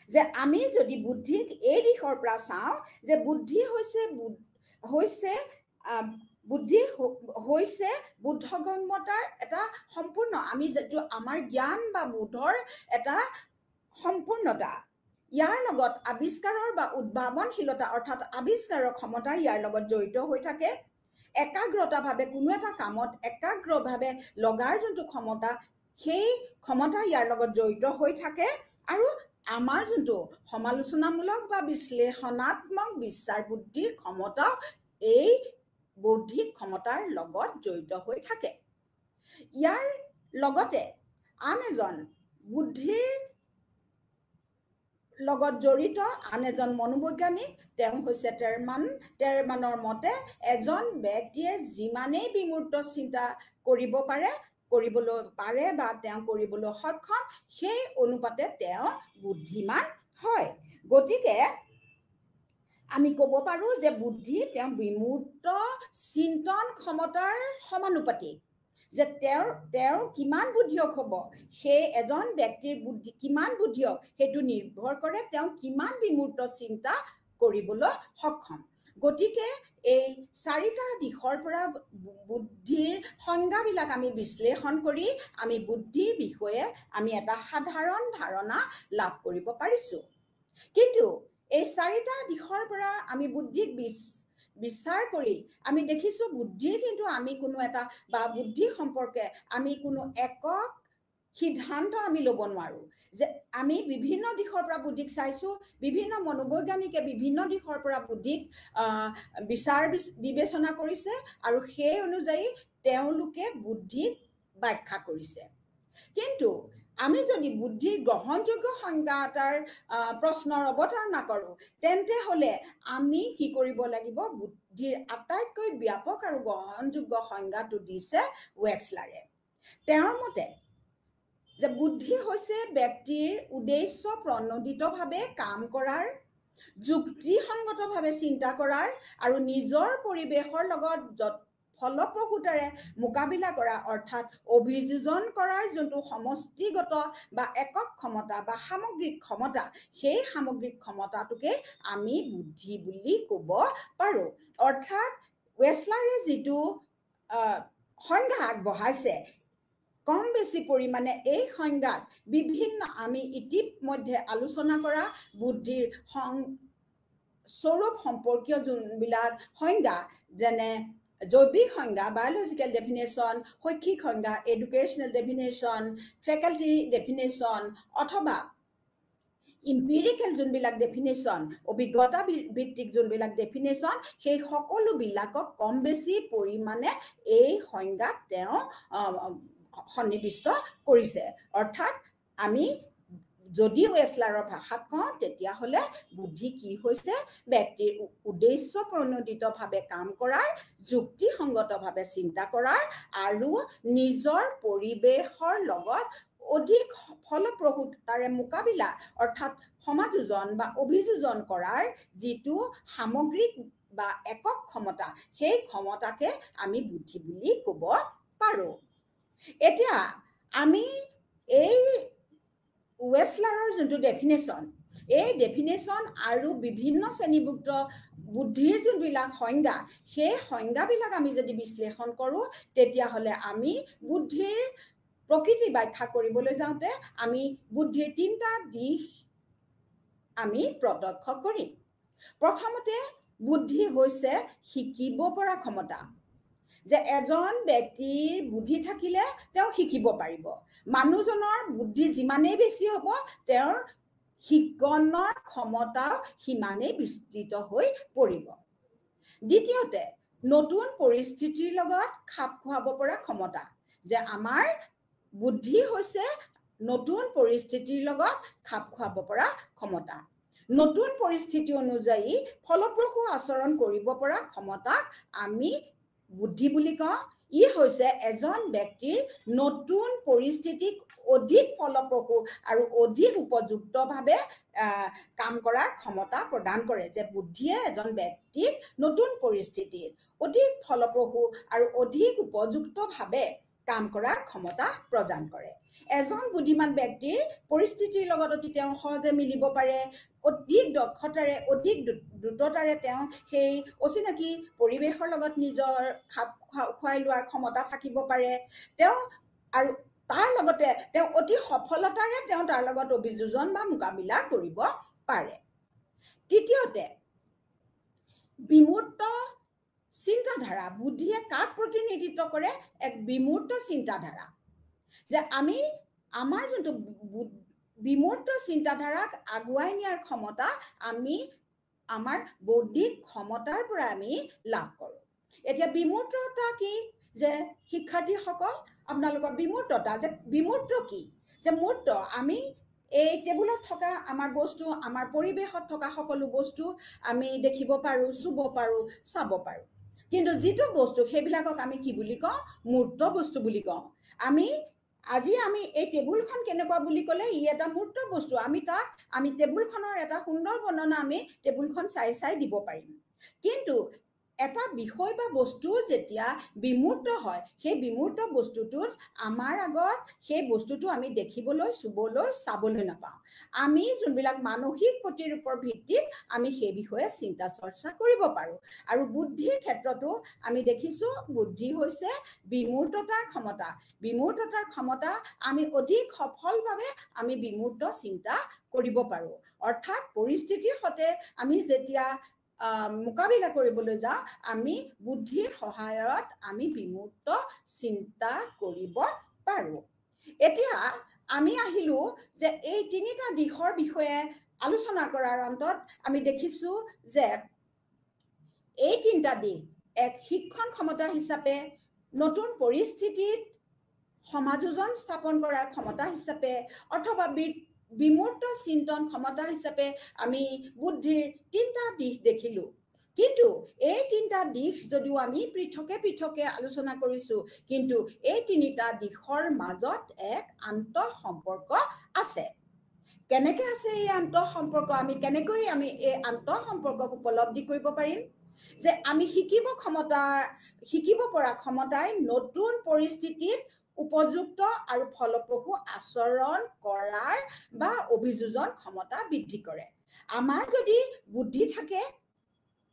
যে আমি যদি বুদ্ধিক এই দিশৰ পৰা চাওঁ যে বুদ্ধি হৈছে বোধগম্যতাৰ এটা সম্পূৰ্ণ, আমি যিটো আমাৰ জ্ঞান বা বোধৰ এটা সম্পূৰ্ণতা, ইয়াৰ লগত আৱিষ্কাৰৰ বা উদ্ভাৱনশীলতা অৰ্থাৎ আৱিষ্কাৰৰ ক্ষমতা ইয়াৰ লগত জড়িত হৈ থাকে। একাগ্ৰতাভাৱে কোনো এটা কামত একাগ্ৰভাৱে লগাৰ যোনটো ক্ষমতা, সেই ক্ষমতা ইয়াৰ লগত জড়িত হৈ থাকে। আৰু আমাৰ যোনটো সমালোচনামূলক বা বিশ্লেষণাত্মক বিচাৰ বুদ্ধিৰ ক্ষমতাও এই বৌদ্ধিক ক্ষমতাৰ লগত জড়িত হৈ থাকে। ইয়াৰ লগতে আন এজন বুদ্ধিৰ লগত জড়িত আন এজন মনোবৈজ্ঞানিক, তেওঁ হৈছে টেৰমান। টেৰমানৰ মতে এজন ব্যক্তিয়ে যিমানেই বিমূৰ্ত চিন্তা কৰিবলৈ পাৰে বা তেওঁ কৰিবলৈ সক্ষম, সেই অনুপাতে তেওঁ বুদ্ধিমান হয়। গতিকে আমি ক'ব পাৰোঁ যে বুদ্ধি তেওঁ বিমূৰ্ত চিন্তন ক্ষমতাৰ সমানুপাতিক। যে তেওঁৰ কিমান বুদ্ধিয়ক হ'ব, সেই এজন ব্যক্তিৰ বুদ্ধি কিমান বুদ্ধিয়ক সেইটো নিৰ্ভৰ কৰে তেওঁ কিমান বিমূৰ্ত চিন্তা কৰিবলৈ সক্ষম। গতিকে এই চাৰিটা দিশৰ পৰা বুদ্ধিৰ সংজ্ঞাবিলাক আমি বিশ্লেষণ কৰি আমি বুদ্ধিৰ বিষয়ে আমি এটা সাধাৰণ ধাৰণা লাভ কৰিব পাৰিছোঁ। কিন্তু এই চাৰিটা দিশৰ পৰা আমি বুদ্ধিক বিচাৰ কৰি আমি দেখিছোঁ বুদ্ধিৰ কিন্তু আমি কোনো এটা বা বুদ্ধি সম্পৰ্কে আমি কোনো একক সিদ্ধান্ত আমি ল'ব নোৱাৰোঁ। যে আমি বিভিন্ন দিশৰ পৰা বুদ্ধিক চাইছোঁ, বিভিন্ন মনোবৈজ্ঞানিকে বিভিন্ন দিশৰ পৰা বুদ্ধিক বিচাৰ বিবেচনা কৰিছে আৰু সেই অনুযায়ী তেওঁলোকে বুদ্ধিক ব্যাখ্যা কৰিছে। কিন্তু আমি যদি বুদ্ধিৰ গ্ৰহণযোগ্য সংজ্ঞা এটাৰ প্ৰশ্নৰ অৱতাৰণা কৰোঁ, তেন্তে হ'লে আমি কি কৰিব লাগিব, বুদ্ধিৰ আটাইতকৈ ব্যাপক আৰু গ্ৰহণযোগ্য সংজ্ঞাটো দিছে ৱেক্সলাৰে। তেওঁৰ মতে যে বুদ্ধি হৈছে ব্যক্তিৰ উদ্দেশ্য প্ৰণোদিতভাৱে কাম কৰাৰ, যুক্তিসংগতভাৱে চিন্তা কৰাৰ আৰু নিজৰ পৰিৱেশৰ লগত ফলপ্ৰসূতাৰে মোকাবিলা কৰা অৰ্থাৎ অভিযোজন কৰাৰ যোনটো সমষ্টিগত বা একক ক্ষমতা বা সামগ্ৰিক ক্ষমতা, সেই সামগ্ৰিক ক্ষমতাটোকে আমি বুদ্ধি বুলি ক'ব পাৰোঁ। অৰ্থাৎ ৱেক্সলাৰে যিটো সংজ্ঞা আগবঢ়াইছে, কম বেছি পৰিমাণে এই সংজ্ঞাত বিভিন্ন আমি ইতিমধ্যে আলোচনা কৰা বুদ্ধিৰ স্বৰূপ সম্পৰ্কীয় যোনবিলাক সংজ্ঞা যেনে জৈৱিক সংজ্ঞা বায়'লজিকেল ডেফিনেশ্যন, শৈক্ষিক সংজ্ঞা এডুকেশ্যনেল ডেফিনেশ্যন, ফেকাল্টি ডেফিনেশ্যন অথবা ইম্পিৰিকেল যোনবিলাক ডেফিনেশ্যন, অভিজ্ঞতা ভিত্তিক যোনবিলাক ডেফিনেশ্যন, সেই সকলোবিলাকক কম বেছি পৰিমাণে এই সংজ্ঞাত তেওঁ সন্নিৱিষ্ট কৰিছে। অৰ্থাৎ আমি যদি ৱেছলাৰৰ ভাষাত কওঁ তেতিয়াহ'লে বুদ্ধি কি হৈছে? ব্যক্তিৰ উদ্দেশ্য প্ৰণোদিতভাৱে কাম কৰাৰ, যুক্তিসংগতভাৱে চিন্তা কৰাৰ আৰু নিজৰ পৰিৱেশৰ লগত অধিক ফলপ্ৰসূতাৰে মোকাবিলা অৰ্থাৎ সমাযোজন বা অভিযোজন কৰাৰ যিটো সামগ্ৰিক বা একক ক্ষমতা, সেই ক্ষমতাকে আমি বুদ্ধি বুলি ক'ব পাৰোঁ। এতিয়া আমি এই ৱেছলাৰৰ যোনটো ডেফিনেশ্যন, এই ডেফিনেশ্যন আৰু বিভিন্ন শ্ৰেণীভুক্ত বুদ্ধিৰ যোনবিলাক সংজ্ঞা, সেই সংজ্ঞাবিলাক আমি যদি বিশ্লেষণ কৰোঁ তেতিয়াহ'লে আমি বুদ্ধিৰ প্ৰকৃতি ব্যাখ্যা কৰিবলৈ যাওঁতে আমি বুদ্ধিৰ 3টা দিশ আমি প্ৰত্যক্ষ কৰিম। প্ৰথমতে বুদ্ধি হৈছে শিকিব পৰা ক্ষমতা, যে এজন ব্যক্তিৰ বুদ্ধি থাকিলে তেওঁ শিকিব পাৰিব। মানুহজনৰ বুদ্ধি যিমানেই বেছি হ'ব তেওঁৰ শিকনৰ ক্ষমতা সিমানেই বিস্তৃত হৈ পৰিব। দ্বিতীয়তে নতুন পৰিস্থিতিৰ লগত খাপ খুৱাব পৰা ক্ষমতা, যে আমাৰ বুদ্ধি হৈছে নতুন পৰিস্থিতিৰ লগত খাপ খুৱাব পৰা ক্ষমতা। নতুন পৰিস্থিতি অনুযায়ী ফলপ্ৰসূ আচৰণ কৰিব পৰা ক্ষমতাক আমি বুদ্ধি বুলি কওঁ। ই হৈছে এজন ব্যক্তিৰ নতুন পৰিস্থিতিক অধিক ফলপ্ৰসূ আৰু অধিক উপযুক্তভাৱে কাম কৰাৰ ক্ষমতা প্ৰদান কৰে, যে বুদ্ধিয়ে এজন ব্যক্তিক নতুন পৰিস্থিতিত অধিক ফলপ্ৰসূ আৰু অধিক উপযুক্তভাৱে কাম কৰাৰ ক্ষমতা প্ৰদান কৰে। এজন বুদ্ধিমান ব্যক্তিৰ পৰিস্থিতিৰ লগত অতি তেওঁ সহজে মিলিব পাৰে, অধিক দক্ষতাৰে অধিক দ্ৰুততাৰে তেওঁ সেই অচিনাকি পৰিৱেশৰ লগত নিজৰ খাপ খুৱাই লোৱাৰ ক্ষমতা থাকিব পাৰে। তেওঁ আৰু তাৰ লগতে তেওঁ অতি সফলতাৰে তেওঁ তাৰ লগত অভিযোজন বা মোকাবিলা কৰিব পাৰে। তৃতীয়তে বিমূৰ্ত চিন্তাধাৰা, বুদ্ধিয়ে কাক প্ৰতিনিধিত্ব কৰে? এক বিমূৰ্ত চিন্তাধাৰা, যে আমি আমাৰ যোনটো বিমূৰ্ত চিন্তাধাৰাক আগুৱাই নিয়াৰ ক্ষমতা আমি আমাৰ বৌদ্ধিক ক্ষমতাৰ পৰা আমি লাভ কৰোঁ। এতিয়া বিমূৰ্ততা কি? যে শিক্ষাৰ্থীসকল আপোনালোকৰ বিমূৰ্ততা, যে বিমূৰ্ত কি? যে মূৰ্ত আমি এই টেবুলত থকা আমাৰ বস্তু, আমাৰ পৰিৱেশত থকা সকলো বস্তু আমি দেখিব পাৰোঁ, চুব পাৰোঁ, চাব পাৰোঁ, কিন্তু যিটো বস্তু সেইবিলাকক আমি কি বুলি কওঁ? মূৰ্ত বস্তু বুলি কওঁ। আজি আমি এই টেবুলখন কেনেকুৱা বুলি ক'লে ই এটা মূৰ্ত বস্তু, আমি টেবুলখনৰ এটা সুন্দৰ বৰ্ণনা আমি টেবুলখন চাই দিব পাৰিম। কিন্তু এটা বিষয় বা বস্তু যেতিয়া বিমূৰ্ত হয়, সেই বিমূৰ্ত বস্তুটোত আমাৰ আগত সেই বস্তুটো আমি দেখিবলৈ, চুবলৈ, চাবলৈ নাপাওঁ। আমি যোনবিলাক মানসিক প্ৰতিৰূপৰ ভিত্তিত আমি সেই বিষয়ে চিন্তা চৰ্চা কৰিব পাৰোঁ। আৰু বুদ্ধিৰ ক্ষেত্ৰতো আমি দেখিছোঁ বুদ্ধি হৈছে বিমূৰ্ততাৰ ক্ষমতা। বিমূৰ্ততাৰ ক্ষমতা আমি অধিক সফলভাৱে আমি বিমূৰ্ত চিন্তা কৰিব পাৰোঁ। অৰ্থাৎ পৰিস্থিতিৰ সৈতে আমি যেতিয়া মোকাবিলা কৰিবলৈ যাওঁ, আমি বুদ্ধিৰ সহায়ত আমি বিমূৰ্ত চিন্তা কৰিব পাৰোঁ। এতিয়া আমি আহিলোঁ যে এই 3টা দিশৰ বিষয়ে আলোচনা কৰাৰ অন্তত আমি দেখিছোঁ যে এই 3টা দিশ এক শিক্ষণ ক্ষমতা হিচাপে, নতুন পৰিস্থিতিত সমাযোজন স্থাপন কৰাৰ ক্ষমতা হিচাপে অথবা বিমূৰ্ত চিন্তন ক্ষমতা হিচাপে আমি বুদ্ধিৰ 3টা দিশ দেখিলোঁ। কিন্তু এই 3টা দিশ যদিও আমি পৃথকে পৃথকে আলোচনা কৰিছোঁ, কিন্তু এই 3টা দিশৰ মাজত এক আন্তঃ সম্পৰ্ক আছে। কেনেকৈ আছে এই আন্তঃ সম্পৰ্ক? কেনেকৈ আমি এই আন্তঃ সম্পৰ্কক উপলব্ধি কৰিব পাৰিম? যে আমি শিকিব পৰা ক্ষমতাই নতুন পৰিস্থিতিত উপযুক্ত আৰু ফলপ্ৰসূ আচৰণ কৰাৰ বা অভিযোজন ক্ষমতা বৃদ্ধি কৰে। আমাৰ যদি বুদ্ধি থাকে,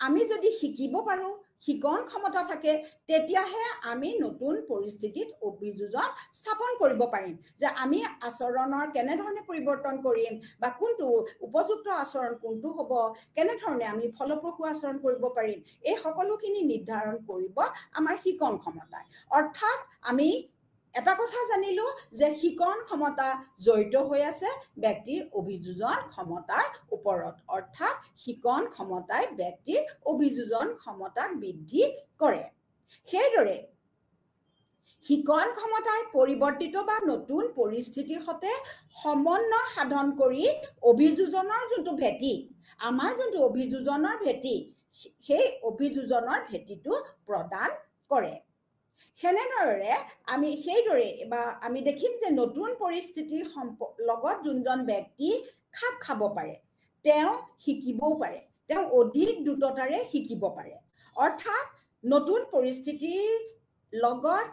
আমি যদি শিকিব পাৰোঁ, শিকন ক্ষমতা থাকে তেতিয়াহে আমি নতুন পৰিস্থিতিত অভিযোজন স্থাপন কৰিব পাৰিম যে আমি আচৰণৰ কেনেধৰণে পৰিৱৰ্তন কৰিম বা কোনটো উপযুক্ত আচৰণ কোনটো হ'ব কেনেধৰণে আমি ফলপ্ৰসূ আচৰণ কৰিব পাৰিম এই সকলোখিনি নিৰ্ধাৰণ কৰিব আমাৰ শিকন ক্ষমতাই অৰ্থাৎ আমি এটা কথা জানিলো যে শিকন ক্ষমতা জড়িত হৈ আছে ব্যক্তিৰ অভিযোজন ক্ষমতাৰ ওপৰত অৰ্থাৎ শিকন ক্ষমতাই ব্যক্তিৰ অভিযোজন ক্ষমতাক বৃদ্ধি কৰে সেইদৰে শিকন ক্ষমতাই পৰিৱৰ্তিত বা নতুন পৰিস্থিতিৰ সৈতে সমন্বয় সাধন কৰি অভিযোজনৰ যোনটো ভেটি আমাৰ যোনটো অভিযোজনৰ ভেটি সেই অভিযোজনৰ ভেটিটো প্ৰদান কৰে সেনেদৰে আমি সেইদৰে বা আমি দেখিম যে নতুন পৰিস্থিতিৰ লগত যোনজন ব্যক্তি খাপ খাব পাৰে তেওঁ শিকিবও পাৰে তেওঁ অধিক দ্ৰুততাৰে শিকিব পাৰে অৰ্থাৎ নতুন পৰিস্থিতিৰ লগত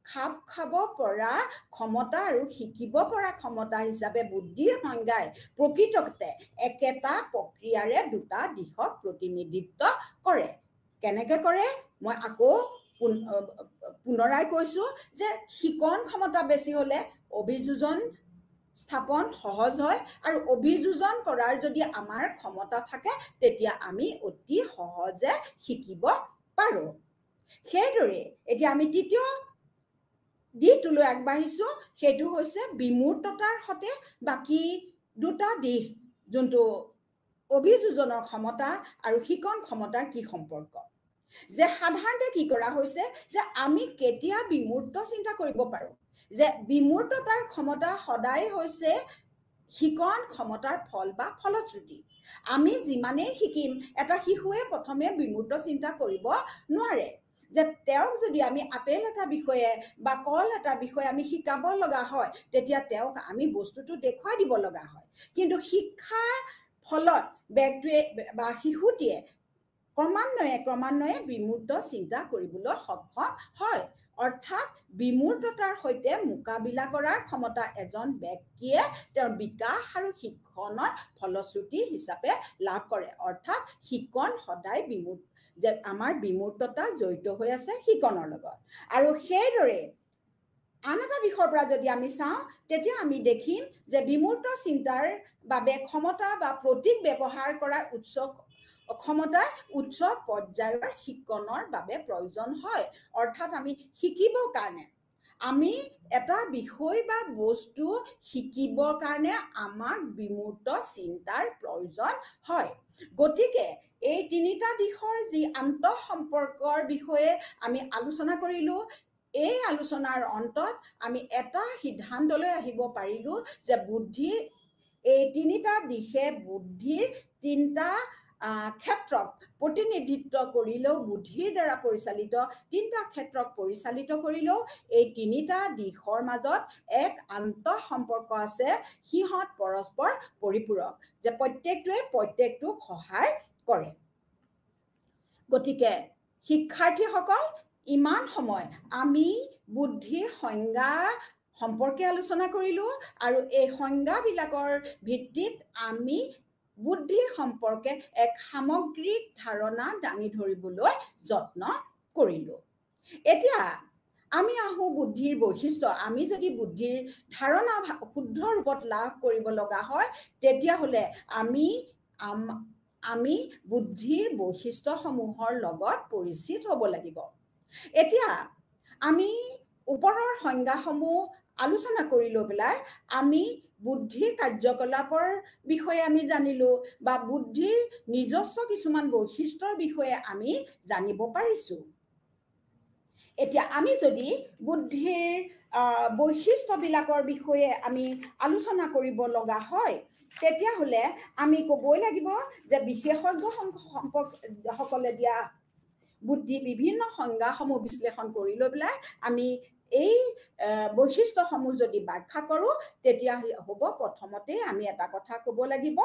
খাপ খাব পৰা ক্ষমতা আৰু শিকিব পৰা ক্ষমতা হিচাপে বুদ্ধিৰ সংজ্ঞাই প্ৰকৃততে একেটা প্ৰক্ৰিয়াৰে দুটা দিশক প্ৰতিনিধিত্ব কৰে কেনেকৈ কৰে মই আকৌ পুনৰাই কৈছো যে শিকন ক্ষমতা বেছি হলে অভিযোজন স্থাপন সহজ হয় আৰু অভিযোজন কৰাৰ যদি আমাৰ ক্ষমতা থাকে তেতিয়া আমি অতি সহজে শিকিব পাৰো সেইদৰে এতিয়া আমি তৃতীয় দিশটোলৈ আগবাঢ়িছো সেইটো হৈছে বিমূৰ্ততাৰ সৈতে বাকি দুটা দিশ যোনটো অভিযোজনৰ ক্ষমতা আৰু শিকন ক্ষমতাৰ কি সম্পৰ্ক যে সাধাৰণতে কি কৰা হৈছে যে আমি কেতিয়া বিমূৰ্ত চিন্তা কৰিব পাৰো যে বিমূৰ্ততাৰ ক্ষমতা সদায় হৈছে শিকন ক্ষমতাৰ ফল বা ফলশ্ৰুতি আমি যিমানেই শিকিম এটা শিশুৱে প্ৰথমে বিমূৰ্ত চিন্তা কৰিব নোৱাৰে যে তেওঁক যদি আমি আপেল এটা বিষয়ে বা কল এটা বিষয়ে আমি শিকাব লগা হয় তেতিয়া তেওঁক আমি বস্তুটো দেখুৱাই দিব লগা হয় কিন্তু শিক্ষাৰ ফলত ব্যক্তিয়ে বা শিশুটিয়ে ক্ৰমান্বয়ে বিমূৰ্ত চিন্তা কৰিবলৈ সক্ষম হয় অৰ্থাৎ বিমূৰ্ততাৰ সৈতে মোকাবিলা কৰাৰ ক্ষমতা এজন ব্যক্তিয়ে তেওঁৰ বিকাশ আৰু শিক্ষণৰ ফলশ্ৰুতি হিচাপে লাভ কৰে অৰ্থাৎ শিকন সদায় যে আমাৰ বিমূৰ্ততা জড়িত হৈ আছে শিকনৰ লগত আৰু সেইদৰে আন এটা দিশৰ পৰা যদি আমি চাওঁ তেতিয়া আমি দেখিম যে বিমূৰ্ত চিন্তাৰ বাবে ক্ষমতা বা প্ৰতীক ব্যৱহাৰ কৰাৰ ক্ষমতা উচ্চ পৰ্যায়ৰ শিকনৰ বাবে প্ৰয়োজন হয় অৰ্থাৎ আমি শিকিবৰ কাৰণে আমি এটা বিষয় বা বস্তু শিকিবৰ কাৰণে আমাক বিমূৰ্ত চিন্তাৰ প্ৰয়োজন হয় গতিকে এই তিনিটা দিশৰ যি আন্তঃ সম্পৰ্কৰ বিষয়ে আমি আলোচনা কৰিলো এই আলোচনাৰ অন্তত আমি এটা সিদ্ধান্তলৈ আহিব পাৰিলো যে বুদ্ধিৰ এই তিনিটা দিশে বুদ্ধিৰ তিনিটা ক্ষেত্ৰক প্ৰতিনিধিত্ব কৰিলেও বুদ্ধিৰ দ্বাৰা পৰিচালিত তিনিটা ক্ষেত্ৰক পৰিচালিত কৰিলেও এই তিনিটা দিশৰ মাজত এক আন্তঃ সম্পৰ্ক আছে সিহঁত পৰস্পৰ পৰিপূৰক যে প্ৰত্যেকটোক সহায় কৰে গতিকে শিক্ষাৰ্থীসকল ইমান সময় আমি বুদ্ধিৰ সংজ্ঞা সম্পৰ্কে আলোচনা কৰিলো আৰু এই সংজ্ঞাবিলাকৰ ভিত্তিত আমি বুদ্ধি সম্পৰ্কে এক সামগ্ৰিক ধাৰণা দাঙি ধৰিবলৈ যত্ন কৰিলো এতিয়া আমি আহো বুদ্ধিৰ বৈশিষ্ট্য আমি যদি বুদ্ধিৰ ধাৰণা শুদ্ধ ৰূপত লাভ কৰিব লগা হয় তেতিয়াহ'লে আমি বুদ্ধিৰ বৈশিষ্ট্যসমূহৰ লগত পৰিচিত হ'ব লাগিব এতিয়া আমি ওপৰৰ সংজ্ঞাসমূহ আলোচনা কৰি লৈ পেলাই আমি বুদ্ধিৰ কাৰ্যকলাপৰ বিষয়ে আমি জানিলো বা বুদ্ধিৰ নিজস্ব কিছুমান বৈশিষ্ট্যৰ বিষয়ে আমি জানিব পাৰিছো এতিয়া আমি যদি বুদ্ধিৰ বৈশিষ্ট্যবিলাকৰ বিষয়ে আমি আলোচনা কৰিব লগা হয় তেতিয়াহ'লে আমি ক'বই লাগিব যে বিশেষজ্ঞসকলে দিয়া বুদ্ধি বিভিন্ন সংজ্ঞাসমূহ বিশ্লেষণ কৰি লৈ পেলাই আমি এই বৈশিষ্ট্যসমূহ যদি ব্যাখ্যা কৰোঁ তেতিয়া হ'ব প্ৰথমতে আমি এটা কথা ক'ব লাগিব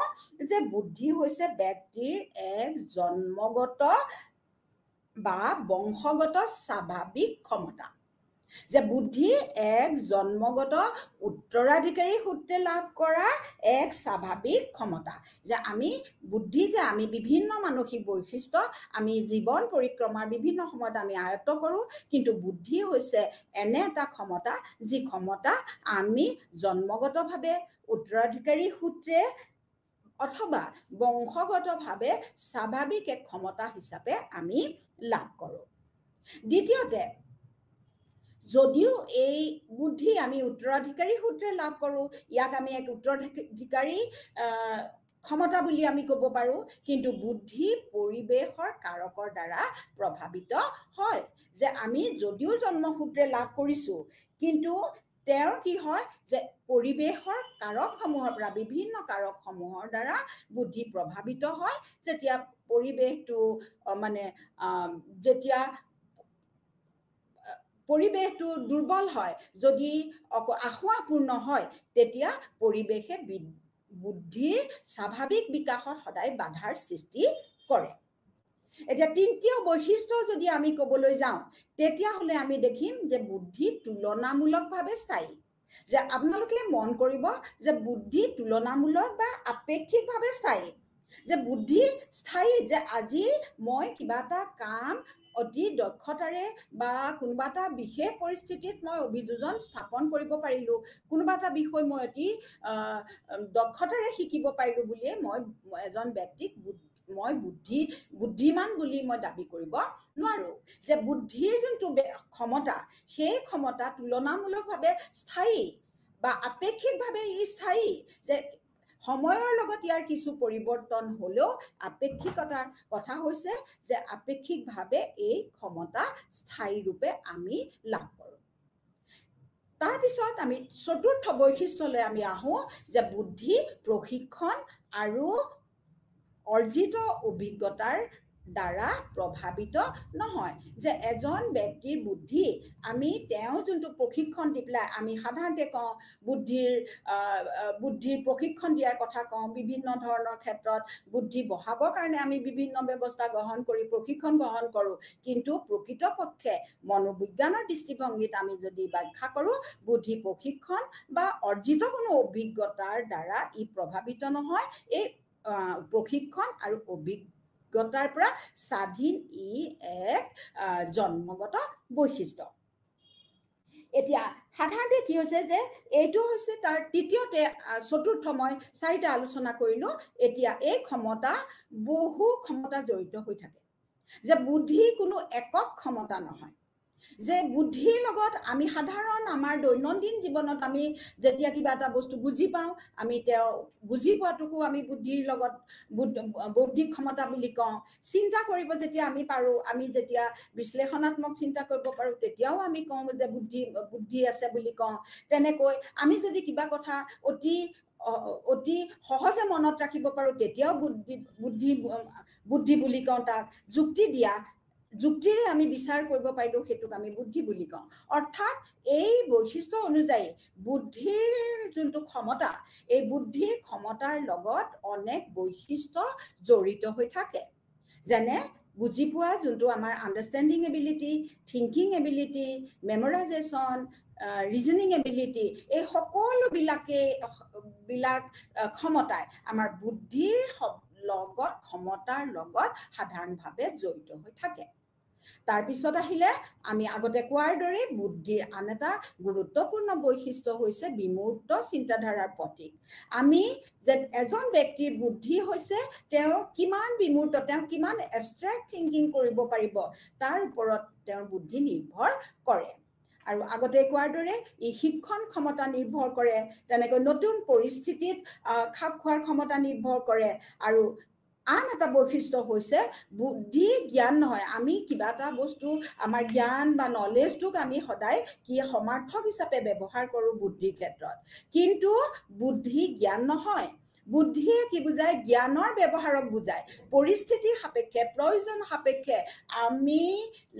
যে বুদ্ধি হৈছে ব্যক্তিৰ এক জন্মগত বা বংশগত স্বাভাৱিক ক্ষমতা যে বুদ্ধি এক জন্মগত উত্তৰাধিকাৰী সূত্ৰে লাভ কৰা এক স্বাভাৱিক ক্ষমতা যে আমি বুদ্ধি যে আমি বিভিন্ন মানসিক বৈশিষ্ট্য আমি জীৱন পৰিক্ৰমাৰ বিভিন্ন সময়ত আমি আয়ত্ত কৰোঁ কিন্তু বুদ্ধি হৈছে এনে এটা ক্ষমতা যি ক্ষমতা আমি জন্মগতভাৱে উত্তৰাধিকাৰী সূত্ৰে অথবা বংশগতভাৱে স্বাভাৱিক এক ক্ষমতা হিচাপে আমি লাভ কৰোঁ দ্বিতীয়তে যদিও এই বুদ্ধি আমি উত্তৰাধিকাৰী সূত্ৰে লাভ কৰোঁ ইয়াক আমি এক উত্তৰাধিকাৰী ক্ষমতা বুলি আমি ক'ব পাৰোঁ কিন্তু বুদ্ধি পৰিৱেশৰ কাৰকৰ দ্বাৰা প্ৰভাৱিত হয় যে আমি যদিও জন্মসূত্ৰে লাভ কৰিছোঁ কিন্তু তেওঁৰ কি হয় যে পৰিৱেশৰ কাৰকসমূহৰ পৰা বিভিন্ন কাৰকসমূহৰ দ্বাৰা বুদ্ধি প্ৰভাৱিত হয় যেতিয়া পৰিৱেশটো মানে যেতিয়া পৰিৱেশটো দুৰ্বল হয় যদি আসোঁৱাহপূৰ্ণ হয় তেতিয়া পৰিৱেশে বুদ্ধিৰ স্বাভাৱিক বিকাশত সদায় বাধাৰ সৃষ্টি কৰে এতিয়া তৃতীয় বৈশিষ্ট্য যদি আমি ক'বলৈ যাওঁ তেতিয়াহ'লে আমি দেখিম যে বুদ্ধি তুলনামূলকভাৱে স্থায়ী যে আপোনালোকে মন কৰিব যে বুদ্ধি তুলনামূলক বা আপেক্ষিকভাৱে স্থায়ী যে বুদ্ধি স্থায়ী যে আজি মই কিবা এটা কাম অতি দক্ষতাৰে বা কোনোবা এটা বিশেষ পৰিস্থিতিত মই অভিযোজন স্থাপন কৰিব পাৰিলোঁ কোনোবা এটা বিষয় মই অতি দক্ষতাৰে শিকিব পাৰিলোঁ বুলিয়ে মই এজন ব্যক্তিক মই বুদ্ধিমান বুলি মই দাবী কৰিব নোৱাৰোঁ যে বুদ্ধিৰ যোনটো ক্ষমতা সেই ক্ষমতা তুলনামূলকভাৱে স্থায়ী বা আপেক্ষিকভাৱে ই স্থায়ী যে সময়ৰ লগত ইয়াৰ কিছু পৰিৱৰ্তন হ'লেও আপেক্ষিকতাৰ কথা হৈছে যে আপেক্ষিকভাৱে এই ক্ষমতা স্থায়ী ৰূপে আমি লাভ কৰোঁ তাৰপিছত আমি চতুৰ্থ বৈশিষ্ট্যলৈ আমি আহোঁ যে বুদ্ধি প্ৰশিক্ষণ আৰু অৰ্জিত অভিজ্ঞতাৰ দ্বাৰা প্ৰভাৱিত নহয় যে এজন ব্যক্তিৰ বুদ্ধি আমি তেওঁ যোনটো প্ৰশিক্ষণ দি পেলাই আমি সাধাৰণতে কওঁ বুদ্ধিৰ প্ৰশিক্ষণ দিয়াৰ কথা কওঁ বিভিন্ন ধৰণৰ ক্ষেত্ৰত বুদ্ধি বঢ়াবৰ কাৰণে আমি বিভিন্ন ব্যৱস্থা গ্ৰহণ কৰি প্ৰশিক্ষণ গ্ৰহণ কৰোঁ কিন্তু প্ৰকৃতপক্ষে মনোবিজ্ঞানৰ দৃষ্টিভংগীত আমি যদি ব্যাখ্যা কৰোঁ বুদ্ধি প্ৰশিক্ষণ বা অৰ্জিত কোনো অভিজ্ঞতাৰ দ্বাৰা ই প্ৰভাৱিত নহয় এই প্ৰশিক্ষণ আৰু অভিজ্ঞতাৰ পৰা স্বাধীন ই এক জন্মগত বৈশিষ্ট্য এতিয়া সাধাৰণতে কি হৈছে যে এইটো হৈছে তাৰ তৃতীয়তে চতুৰ্থ মই চাৰিটা আলোচনা কৰিলোঁ এতিয়া এই ক্ষমতা বহু ক্ষমতা জড়িত হৈ থাকে যে বুদ্ধি কোনো একক ক্ষমতা নহয় যে বুদ্ধিৰ লগত আমি সাধাৰণ আমাৰ দৈনন্দিন জীৱনত আমি যেতিয়া কিবা এটা বস্তু বুজি পাওঁ আমি তেওঁ বুজি পোৱাটোকো আমি বুদ্ধিৰ লগত বৌদ্ধিক ক্ষমতা বুলি কওঁ চিন্তা কৰিব যেতিয়া আমি পাৰোঁ আমি যেতিয়া বিশ্লেষণাত্মক চিন্তা কৰিব পাৰোঁ তেতিয়াও আমি কওঁ যে বুদ্ধি আছে বুলি কওঁ তেনেকৈ আমি যদি কিবা কথা অতি সহজে মনত ৰাখিব পাৰোঁ তেতিয়াও বুদ্ধি বুলি কওঁ তাক যুক্তিৰে আমি বিচাৰ কৰিব পাৰিলোঁ সেইটোক আমি বুদ্ধি বুলি কওঁ অৰ্থাৎ এই বৈশিষ্ট্য অনুযায়ী বুদ্ধিৰ যোনটো ক্ষমতা এই বুদ্ধিৰ ক্ষমতাৰ লগত অনেক বৈশিষ্ট্য জড়িত হৈ থাকে যেনে বুজি পোৱা যোনটো আমাৰ understanding ability thinking ability memorization reasoning ability এই সকলোবিলাক ক্ষমতাই আমাৰ বুদ্ধিৰ লগত ক্ষমতাৰ লগত সাধাৰণভাৱে জড়িত হৈ থাকে তাৰপিছত আহিলে আমি আগতে কোৱাৰ দৰে বুদ্ধিৰ আন এটা গুৰুত্বপূৰ্ণ বৈশিষ্ট্য হৈছে বিমূৰ্ত চিন্তাধাৰাৰ প্ৰতীক আমি যে এজন ব্যক্তিৰ বুদ্ধি হৈছে তেওঁ কিমান বিমূৰ্ত তেওঁ কিমান এবষ্ট্ৰেক্ট থিংকিং কৰিব পাৰিব তাৰ ওপৰত তেওঁৰ বুদ্ধি নিৰ্ভৰ কৰে আৰু আগতে কোৱাৰ দৰে ই শিক্ষণ ক্ষমতা নিৰ্ভৰ কৰে তেনেকৈ নতুন পৰিস্থিতিত খাপ খোৱাৰ ক্ষমতা নিৰ্ভৰ কৰে আৰু আন এটা বৈশিষ্ট্য হৈছে বুদ্ধি জ্ঞান নহয় আমি কিবা এটা বস্তু আমাৰ জ্ঞান বা নলেজটোক আমি সদায় কি সমাৰ্থক হিচাপে ব্যৱহাৰ কৰোঁ বুদ্ধিৰ ক্ষেত্ৰত কিন্তু বুদ্ধি জ্ঞান নহয় বুদ্ধিয়ে কি বুজায় জ্ঞানৰ ব্যৱহাৰক বুজায় পৰিস্থিতি সাপেক্ষে প্ৰয়োজন সাপেক্ষে আমি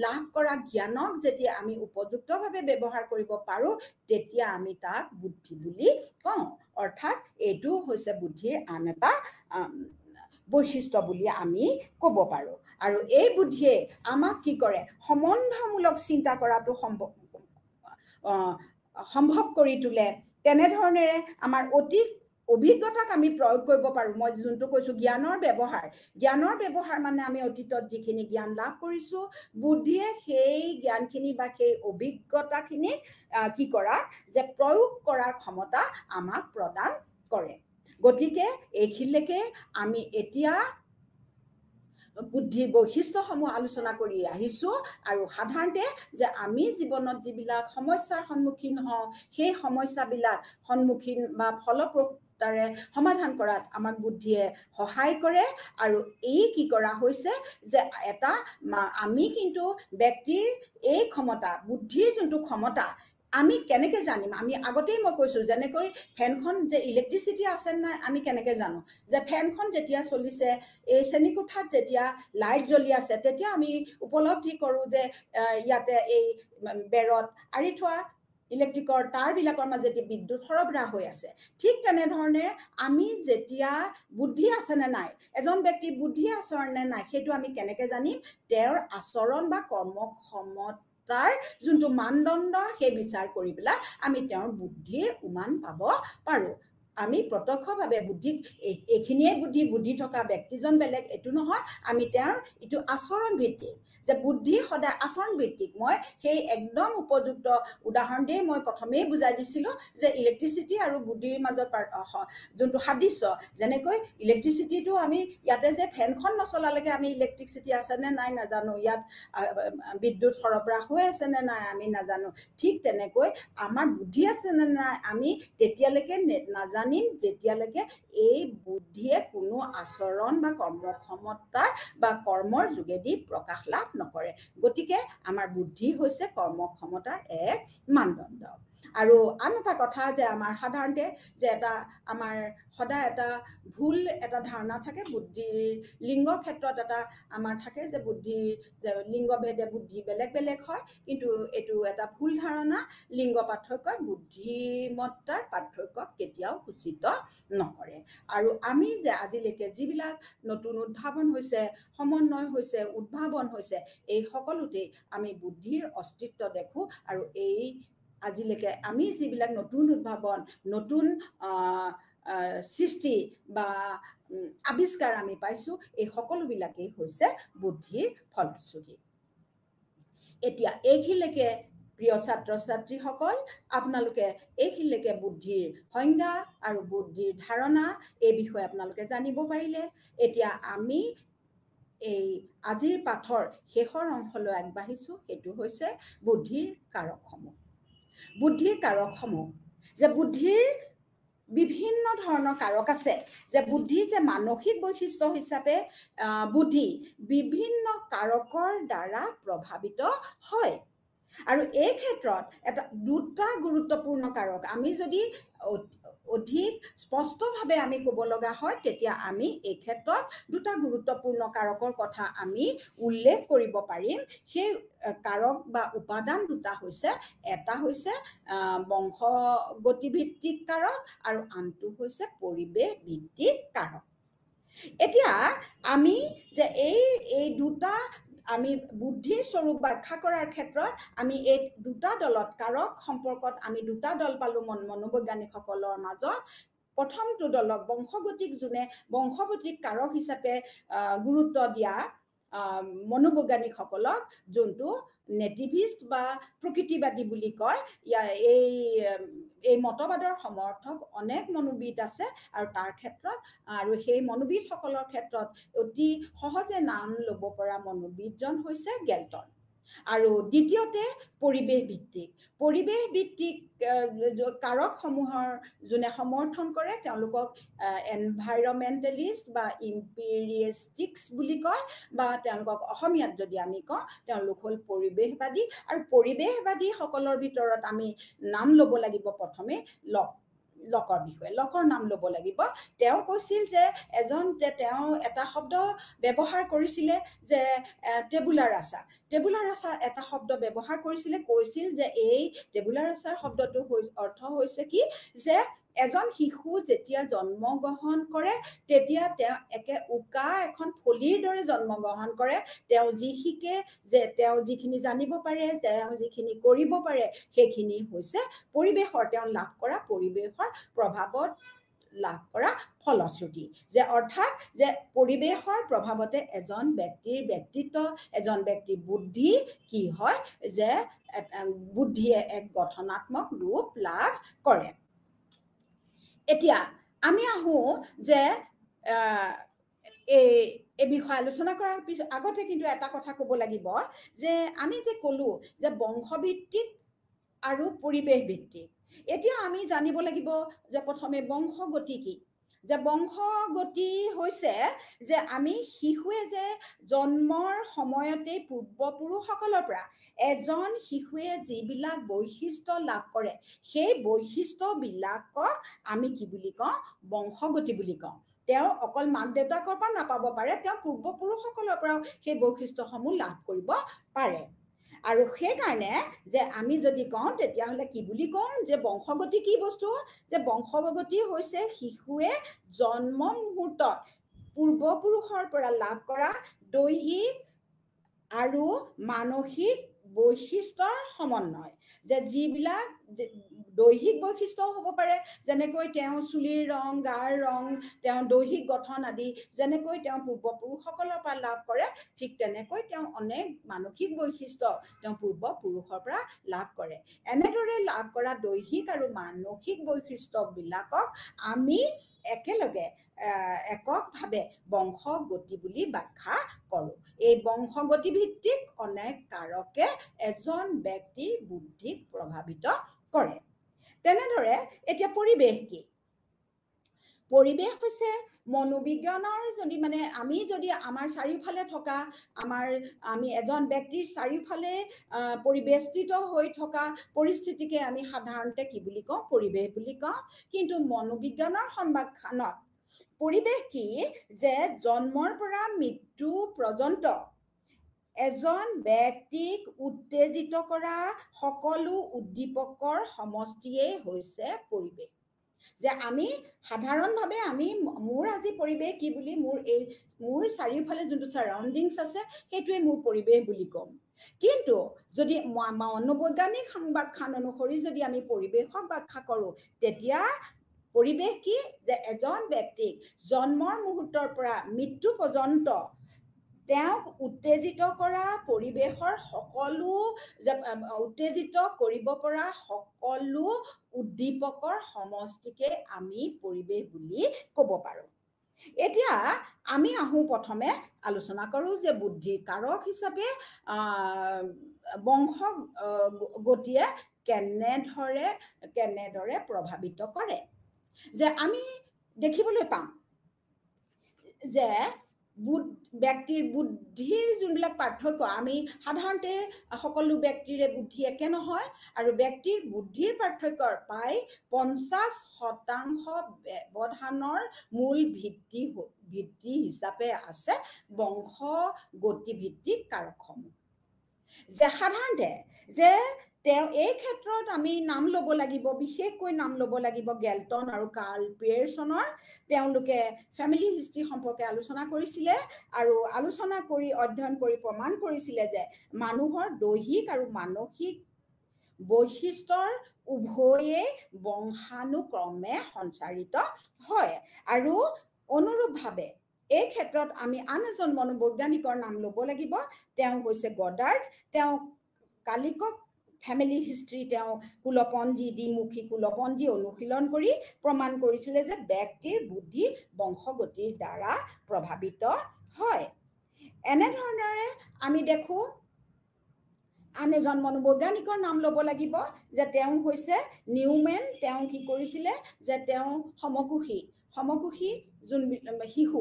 লাভ কৰা জ্ঞানক যেতিয়া আমি উপযুক্তভাৱে ব্যৱহাৰ কৰিব পাৰোঁ তেতিয়া আমি তাক বুদ্ধি বুলি কওঁ অৰ্থাৎ এইটো হৈছে বুদ্ধিৰ আন এটা বৈশিষ্ট্য বুলি আমি ক'ব পাৰোঁ আৰু এই বুদ্ধিয়ে আমাক কি কৰে সম্বন্ধমূলক চিন্তা কৰাটো সম্ভৱ কৰি তোলে তেনেধৰণেৰে আমাৰ অধিক অভিজ্ঞতাক আমি প্ৰয়োগ কৰিব পাৰোঁ মই যোনটো কৈছোঁ জ্ঞানৰ ব্যৱহাৰ মানে আমি অতীতত যিখিনি জ্ঞান লাভ কৰিছোঁ বুদ্ধিয়ে সেই জ্ঞানখিনি বা সেই অভিজ্ঞতাখিনি কি কৰা যে প্ৰয়োগ কৰাৰ ক্ষমতা আমাক প্ৰদান কৰে গতিকে এইখিনিলৈকে আমি এতিয়া বুদ্ধিৰ বৈশিষ্ট্যসমূহ আলোচনা কৰি আহিছোঁ আৰু সাধাৰণতে যে আমি জীৱনত যিবিলাক সমস্যাৰ সন্মুখীন হওঁ সেই সমস্যাবিলাক সন্মুখীন বা ফলপ্ৰসূতাৰে সমাধান কৰাত আমাক বুদ্ধিয়ে সহায় কৰে আৰু এই কি কৰা হৈছে যে এটা আমি কিন্তু ব্যক্তিৰ এই ক্ষমতা বুদ্ধিৰ যোনটো ক্ষমতা আমি কেনেকৈ জানিম আমি আগতেই মই কৈছোঁ যেনেকৈ ফেনখন যে ইলেক্ট্ৰিচিটি আছে নাই আমি কেনেকৈ জানো যে ফেনখন যেতিয়া চলিছে এই শ্ৰেণীকোঠাত যেতিয়া লাইট জ্বলি আছে তেতিয়া আমি উপলব্ধি কৰোঁ যে ইয়াতে এই বেৰত আঁৰি থোৱা ইলেক্ট্ৰিকৰ তাঁৰবিলাকৰ মাজেদি বিদ্যুৎ সৰবৰাহ হৈ আছে ঠিক তেনেধৰণে আমি যেতিয়া বুদ্ধি আছেনে নাই এজন ব্যক্তিৰ বুদ্ধি আচৰণে নাই সেইটো আমি কেনেকৈ জানিম তেওঁৰ আচৰণ বা কৰ্মক্ষমতা তাৰ যোনটো মানদণ্ড সেই বিচাৰ কৰি পেলাই আমি তেওঁৰ বুদ্ধিৰ উমান পাব পাৰোঁ আমি প্ৰত্যক্ষভাৱে বুদ্ধিক এইখিনিয়ে বুদ্ধি থকা ব্যক্তিজন বেলেগ এইটো নহয় আমি তেওঁৰ এইটো আচৰণ ভিত্তিক যে বুদ্ধি সদায় আচৰণ ভিত্তিক মই সেই একদম উপযুক্ত উদাহৰণ দিয়ে মই প্ৰথমেই বুজাই দিছিলোঁ যে ইলেক্ট্ৰিচিটি আৰু বুদ্ধিৰ মাজত যোনটো সাদৃশ্য যেনেকৈ ইলেক্ট্ৰিচিটিটো আমি ইয়াতে যে ফেনখন নচলালৈকে আমি ইলেক্ট্ৰিচিটি আছেনে নাই নাজানো ইয়াত বিদ্যুৎ সৰবৰাহ হৈ আছেনে নাই আমি নাজানো ঠিক তেনেকৈ আমাৰ বুদ্ধি আছেনে নাই আমি তেতিয়ালৈকে নাজানো যেতিয়ালৈকে এই বুদ্ধিয়ে কোনো আচৰণ বা কৰ্মক্ষমতাৰ বা কৰ্মৰ যোগেদি প্ৰকাশ লাভ নকৰে গতিকে আমাৰ বুদ্ধি হৈছে কৰ্মক্ষমতাৰ এক মানদণ্ড আৰু আন এটা কথা যে আমাৰ সাধাৰণতে যে এটা আমাৰ সদায় এটা ভুল এটা ধাৰণা থাকে বুদ্ধিৰ লিংগৰ ক্ষেত্ৰত এটা আমাৰ থাকে যে বুদ্ধিৰ যে লিংগভেদে বুদ্ধি বেলেগ বেলেগ হয় কিন্তু এইটো এটা ভুল ধাৰণা লিংগ পাৰ্থক্যই বুদ্ধিমত্তাৰ পাৰ্থক্যক কেতিয়াও সূচিত নকৰে আৰু আমি যে আজিলৈকে যিবিলাক নতুন উদ্ভাৱন হৈছে সমন্বয় হৈছে উদ্ভাৱন হৈছে এই সকলোতেই আমি বুদ্ধিৰ অস্তিত্ব দেখোঁ আৰু এই আজিলৈকে আমি যিবিলাক নতুন উদ্ভাৱন নতুন সৃষ্টি বা আৱিষ্কাৰ আমি পাইছোঁ এই সকলোবিলাকেই হৈছে বুদ্ধিৰ ফলশ্ৰুতি এতিয়া এইখিনিলৈকে প্ৰিয় ছাত্ৰ ছাত্ৰীসকল আপোনালোকে এইখিনিলৈকে বুদ্ধিৰ সংজ্ঞা আৰু বুদ্ধিৰ ধাৰণা এই বিষয়ে আপোনালোকে জানিব পাৰিলে এতিয়া আমি এই আজিৰ পাঠৰ শেষৰ অংশলৈ আগবাঢ়িছোঁ সেইটো হৈছে বুদ্ধিৰ কাৰকসমূহ যে বুদ্ধিৰ বিভিন্ন ধৰণৰ কাৰক আছে যে বুদ্ধি যে মানসিক বৈশিষ্ট্য হিচাপে বুদ্ধি বিভিন্ন কাৰকৰ দ্বাৰা প্ৰভাৱিত হয় আৰু এই ক্ষেত্ৰত এটা দুটা গুৰুত্বপূৰ্ণ কাৰক আমি যদি অধিক স্পষ্টভাৱে আমি ক'ব লগা হয় তেতিয়া আমি এই ক্ষেত্ৰত দুটা গুৰুত্বপূৰ্ণ কাৰকৰ কথা আমি উল্লেখ কৰিব পাৰিম সেই কাৰক বা উপাদান দুটা হৈছে এটা হৈছে বংশগতিভিত্তিক কাৰক আৰু আনটো হৈছে পৰিৱেশ ভিত্তিক কাৰক এতিয়া আমি যে এই দুটা আমি বুদ্ধিৰ স্বৰূপ ব্যাখ্যা কৰাৰ ক্ষেত্ৰত আমি এই দুটা দলত কাৰক সম্পৰ্কত আমি দুটা দল পালোঁ মনোবৈজ্ঞানিকসকলৰ মাজত প্ৰথমটো দলক বংশগতিক কাৰক হিচাপে গুৰুত্ব দিয়া মনোবৈজ্ঞানিকসকলক যোনটো নেটিভিষ্ট বা প্ৰকৃতিবাদী বুলি কয় এই মতবাদৰ সমৰ্থক অনেক মনোবিদ আছে আৰু তাৰ ক্ষেত্ৰত আৰু সেই মনোবিদসকলৰ ক্ষেত্ৰত অতি সহজে নাম ল'ব পৰা মনোবিদজন হৈছে গেলটন আৰু দ্বিতীয়তে পৰিৱেশ ভিত্তিক কাৰকসমূহৰ যোনে সমৰ্থন কৰে তেওঁলোকক এনভাইৰমেণ্টেলিষ্ট বা ইম্পেৰিয়েষ্টিক্স বুলি কয় বা তেওঁলোকক অসমীয়াত যদি আমি কওঁ তেওঁলোক হ'ল পৰিৱেশবাদী আৰু পৰিৱেশবাদীসকলৰ ভিতৰত আমি নাম ল'ব লাগিব প্ৰথমে লকৰ বিষয়ে লকৰ নাম ল'ব লাগিব তেওঁ কৈছিল যে তেওঁ এটা শব্দ ব্যৱহাৰ কৰিছিলে যে টেবুলা ৰাছা এটা শব্দ ব্যৱহাৰ কৰিছিল যে এই টেবুলা ৰাছাৰ শব্দটো অৰ্থ হৈছে কি যে এজন শিশু যেতিয়া জন্মগ্ৰহণ কৰে তেতিয়া তেওঁ একে উকা এখন ফলিৰ দৰে জন্মগ্ৰহণ কৰে তেওঁ যি শিকে যে তেওঁ যিখিনি জানিব পাৰে তেওঁ যিখিনি কৰিব পাৰে সেইখিনি হৈছে পৰিৱেশৰ তেওঁ লাভ কৰা পৰিৱেশৰ প্ৰভাৱত লাভ কৰা ফলশ্ৰুতি যে অৰ্থাৎ যে পৰিৱেশৰ প্ৰভাৱতে এজন ব্যক্তিৰ ব্যক্তিত্ব এজন ব্যক্তিৰ বুদ্ধি কি হয় যে বুদ্ধিয়ে এক গঠনাত্মক ৰূপ লাভ কৰে এতিয়া আমি আহো যে এই বিষয়ে আলোচনা কৰাৰ পিছত আগতে কিন্তু এটা কথা ক'ব লাগিব যে আমি যে ক'লো যে বংশভিত্তিক আৰু পৰিৱেশ ভিত্তিক এতিয়া আমি জানিব লাগিব যে প্ৰথমে বংশগতি কি যে বংশগতি হৈছে যে আমি শিশুৱে যে জন্মৰ সময়তে পূৰ্বপুৰুষসকলৰ পৰা এজন শিশুৱে যিবিলাক বৈশিষ্ট্য লাভ কৰে সেই বৈশিষ্ট্যবিলাকক আমি কি বুলি কওঁ বংশগতি বুলি কওঁ তেওঁ অকল মাক দেউতাকৰ পৰা নাপাব পাৰে তেওঁ পূৰ্বপুৰুষসকলৰ পৰাও সেই বৈশিষ্ট্যসমূহ লাভ কৰিব পাৰে আৰু সেইকাৰণে যে আমি যদি কওঁ তেতিয়াহ'লে কি বুলি কওঁ যে বংশগতি কি বস্তু যে বংশগতি হৈছে শিশুৱে জন্ম মুহূৰ্তত পূৰ্বপুৰুষৰ পৰা লাভ কৰা দৈহিক আৰু মানসিক বৈশিষ্ট্যৰ সমন্বয় যে যিবিলাক দৈহিক বৈশিষ্ট্য হ'ব পাৰে যেনেকৈ তেওঁ চুলিৰ ৰং গাৰ ৰং তেওঁ দৈহিক গঠন আদি যেনেকৈ তেওঁ পূৰ্বপুৰুষসকলৰ পৰা লাভ কৰে ঠিক তেনেকৈ তেওঁ অনেক মানসিক বৈশিষ্ট্য তেওঁ পূৰ্বপুৰুষৰ পৰা লাভ কৰে এনেদৰে লাভ কৰা দৈহিক আৰু মানসিক বৈশিষ্ট্যবিলাকক আমি একেলগে এককভাৱে বংশগতি বুলি ব্যাখ্যা কৰোঁ এই বংশগতি ভিত্তিক অনেক কাৰকে এজন ব্যক্তিৰ বুদ্ধিক প্ৰভাৱিত কৰে তেনেদৰে এতিয়া পৰিৱেশ কি পৰিৱেশ হৈছে মনোবিজ্ঞানৰ যদি মানে আমি যদি আমাৰ চাৰিওফালে থকা আমি এজন ব্যক্তিৰ চাৰিওফালে পৰিবেষ্টিত হৈ থকা পৰিস্থিতিকে আমি সাধাৰণতে কি বুলি কওঁ পৰিৱেশ বুলি কওঁ কিন্তু মনোবিজ্ঞানৰ সংবাদখানত পৰিৱেশ কি যে জন্মৰ পৰা মৃত্যু পৰ্যন্ত এজন ব্যক্তিক উত্তেজিত কৰা সকলো উদ্দীপকৰ সমষ্টিয়েই হৈছে পৰিৱেশ যে আমি সাধাৰণভাৱে আমি মোৰ আজি পৰিৱেশ কি বুলি মোৰ চাৰিওফালে যোনটো সাৰাউণ্ডিংছ আছে সেইটোৱে মোৰ পৰিৱেশ বুলি ক'ম কিন্তু যদি মনোবৈজ্ঞানিক সংবাদখান অনুসৰি যদি আমি পৰিৱেশক ব্যাখ্যা কৰোঁ তেতিয়া পৰিৱেশ কি যে এজন ব্যক্তিক জন্মৰ মুহূৰ্তৰ পৰা মৃত্যু পৰ্যন্ত তেওঁক উত্তেজিত কৰা পৰিৱেশৰ সকলো উত্তেজিত কৰিব পৰা সকলো উদ্দীপকৰ সমষ্টিকে আমি পৰিৱেশ বুলি ক'ব পাৰোঁ এতিয়া আমি আহোঁ প্ৰথমে আলোচনা কৰোঁ যে বুদ্ধিৰ কাৰক হিচাপে বংশগতিয়ে কেনেদৰে প্ৰভাৱিত কৰে যে আমি দেখিবলৈ পাম যে ব্যক্তিৰ বুদ্ধিৰ যোনবিলাক পাৰ্থক্য আমি সাধাৰণতে সকলো ব্যক্তিৰে বুদ্ধি একে নহয় আৰু ব্যক্তিৰ বুদ্ধিৰ পাৰ্থক্যৰ প্ৰায় 50% ব্যৱধানৰ মূল ভিত্তি হিচাপে আছে বংশগতি ভিত্তিক কাৰকসমূহ যে সাধাৰণতে যে তেওঁ এই ক্ষেত্ৰত আমি নাম ল'ব লাগিব বিশেষকৈ নাম ল'ব লাগিব গেলটন আৰু কাৰ্ল পিয়েৰছনৰ তেওঁলোকে ফেমিলি হিষ্ট্ৰী সম্পৰ্কে আলোচনা কৰিছিলে আৰু আলোচনা কৰি অধ্যয়ন কৰি প্ৰমাণ কৰিছিলে যে মানুহৰ দৈহিক আৰু মানসিক বৈশিষ্ট্যৰ উভয়েই বংশানুক্ৰমে সঞ্চাৰিত হয় আৰু অনুৰূপভাৱে এই ক্ষেত্ৰত আমি আন এজন মনোবৈজ্ঞানিকৰ নাম ল'ব লাগিব তেওঁ হৈছে গডাৰ্ড তেওঁ কালিকক ফেমিলি হিষ্ট্ৰী তেওঁ কুলপঞ্জী দ্বিমুখী কুলপঞ্জী অনুশীলন কৰি প্ৰমাণ কৰিছিলে যে ব্যক্তিৰ বুদ্ধি বংশগতিৰ দ্বাৰা প্ৰভাৱিত হয় এনেধৰণৰে আমি দেখোঁ আন এজন মনোবৈজ্ঞানিকৰ নাম ল'ব লাগিব যে তেওঁ হৈছে নিউমেন তেওঁ কি কৰিছিলে যে তেওঁ সমকোষী যোন শিশু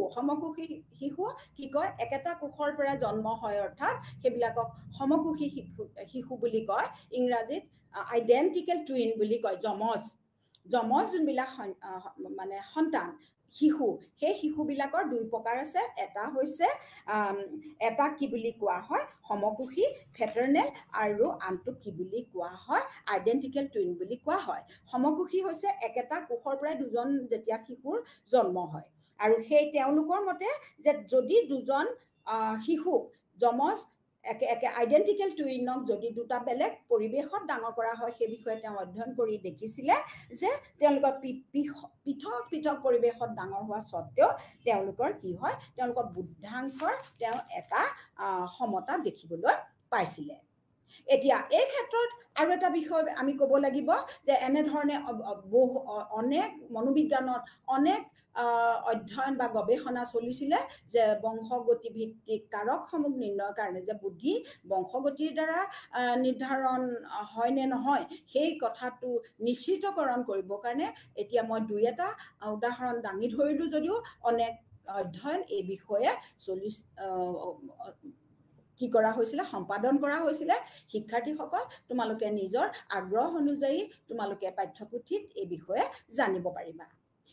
কি কয় একেটা কোষৰ পৰা জন্ম হয় অৰ্থাৎ সেইবিলাকক সমকোষী শিশু বুলি কয় ইংৰাজীত আইডেণ্টিকেল টুইন বুলি কয় যমজ যোনবিলাক মানে সন্তান শিশু সেই শিশুবিলাকৰ দুই প্ৰকাৰ আছে এটা হৈছে এটা কি বুলি কোৱা হয় সমকোষী ফেটাৰনেল আৰু আনটো কি বুলি কোৱা হয় আইডেন্টিকেল টুইন বুলি কোৱা হয় সমকোষী হৈছে একেটা কোষৰ পৰা দুজন যেতিয়া শিশুৰ জন্ম হয় আৰু সেই তেওঁলোকৰ মতে যে যদি দুজন শিশুক যমজ একে আইডেন্টিকেল টুইনক যদি দুটা বেলেগ পৰিৱেশত ডাঙৰ কৰা হয় সেই বিষয়ে তেওঁ অধ্যয়ন কৰি দেখিছিলে যে তেওঁলোকৰ পৃথক পৃথক পৰিৱেশত ডাঙৰ হোৱা স্বত্তেও তেওঁলোকৰ কি হয় তেওঁলোকৰ বুদ্ধাংশৰ তেওঁ এটা সমতা দেখিবলৈ পাইছিলে এতিয়া এই ক্ষেত্ৰত আৰু এটা বিষয় আমি ক'ব লাগিব যে এনেধৰণে অনেক মনোবিজ্ঞানত অনেক অধ্যয়ন বা গৱেষণা চলিছিলে যে বংশগতি ভিত্তিক কাৰকসমূহ নিৰ্ণয়ৰ কাৰণে যে বুদ্ধি বংশগতিৰ দ্বাৰা নিৰ্ধাৰণ হয় নে নহয় সেই কথাটো নিশ্চিতকৰণ কৰিবৰ কাৰণে এতিয়া মই দুই এটা উদাহৰণ দাঙি ধৰিলোঁ যদিও অনেক অধ্যয়ন এই বিষয়ে কি কৰা হৈছিলে সম্পাদন কৰা হৈছিলে শিক্ষাৰ্থীসকল তোমালোকে নিজৰ আগ্ৰহ অনুযায়ী তোমালোকে পাঠ্যপুথিত এই বিষয়ে জানিব পাৰিবা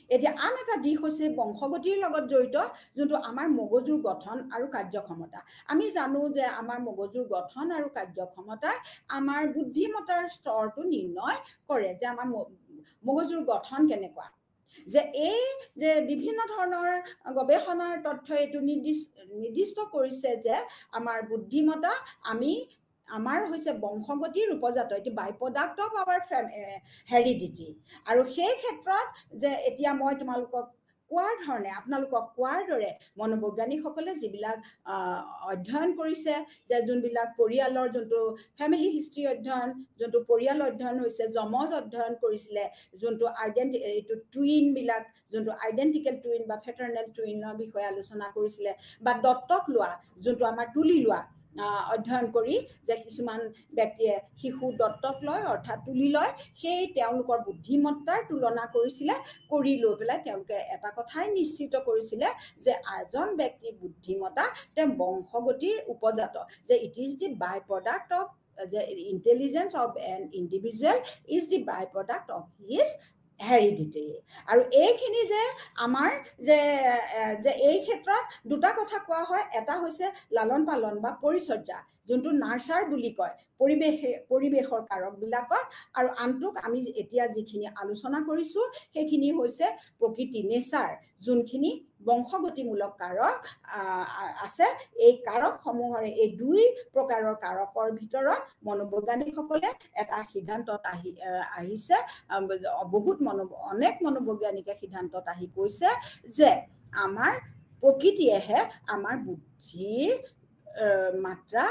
এতিয়া আন এটা দিশ হৈছে বংশগতিৰ লগত জড়িত যোনটো আমাৰ মগজুৰ গঠন আৰু কাৰ্যক্ষমতা আমি জানো যে আমাৰ মগজুৰ গঠন আৰু কাৰ্যক্ষমতা আমাৰ বুদ্ধিমত্তাৰ স্তৰটো নিৰ্ণয় কৰে যে আমাৰ মগজুৰ গঠন কেনেকুৱা যে এই যে বিভিন্ন ধৰণৰ গৱেষণাৰ তথ্যই এইটো নিৰ্দিষ্ট কৰিছে যে আমাৰ বুদ্ধিমত্তা আমাৰ হৈছে বংশগতিৰ উপজাত এটি বাই প্ৰডাক্ট অফ আৱাৰ হেৰিডিটি আৰু সেই ক্ষেত্ৰত যে এতিয়া মই তোমালোকক কোৱাৰ ধৰণে আপোনালোকক কোৱাৰ দৰে মনোবৈজ্ঞানিকসকলে যিবিলাক অধ্যয়ন কৰিছে যে যোনবিলাক পৰিয়ালৰ যোনটো ফেমিলি হিষ্ট্ৰী অধ্যয়ন যোনটো পৰিয়াল অধ্যয়ন হৈছে যমজ অধ্যয়ন কৰিছিলে যোনটো এইটো টুইনবিলাক যোনটো আইডেন্টিকেল টুইন বা ফেটাৰনেল টুইনৰ বিষয়ে আলোচনা কৰিছিলে বা দত্তক লোৱা যোনটো আমাৰ তুলি লোৱা অধ্যয়ন কৰি যে কিছুমান ব্যক্তিয়ে শিশু দত্তক লয় অৰ্থাৎ তুলি লয় সেই তেওঁলোকৰ বুদ্ধিমত্তাৰ তুলনা কৰিছিলে কৰি লৈ পেলাই তেওঁলোকে এটা কথাই নিশ্চিত কৰিছিলে যে এজন ব্যক্তিৰ বুদ্ধিমত্তা তেওঁ বংশগতিৰ উপজাত যে it is the byproduct of the intelligence of an individual is the byproduct of his heredity আৰু এইখিনি যে আমাৰ যে এই ক্ষেত্ৰত দুটা কথা কোৱা হয় এটা হৈছে লালন পালন বা পৰিচৰ্যা যোনটো নাৰ্চাৰ বুলি কয় পৰিৱেশৰ কাৰকবিলাকত আৰু আনটোক আমি এতিয়া যিখিনি আলোচনা কৰিছোঁ সেইখিনি হৈছে প্ৰকৃতি নেচাৰ যোনখিনি বংশগতিমূলক কাৰক আছে এই কাৰকসমূহৰ এই দুই প্ৰকাৰৰ কাৰকৰ ভিতৰত মনোবৈজ্ঞানিকসকলে এটা সিদ্ধান্তত আহিছে অনেক মনোবৈজ্ঞানিকে সিদ্ধান্তত আহি কৈছে যে আমাৰ প্ৰকৃতিয়েহে আমাৰ বুদ্ধিৰ মাত্ৰা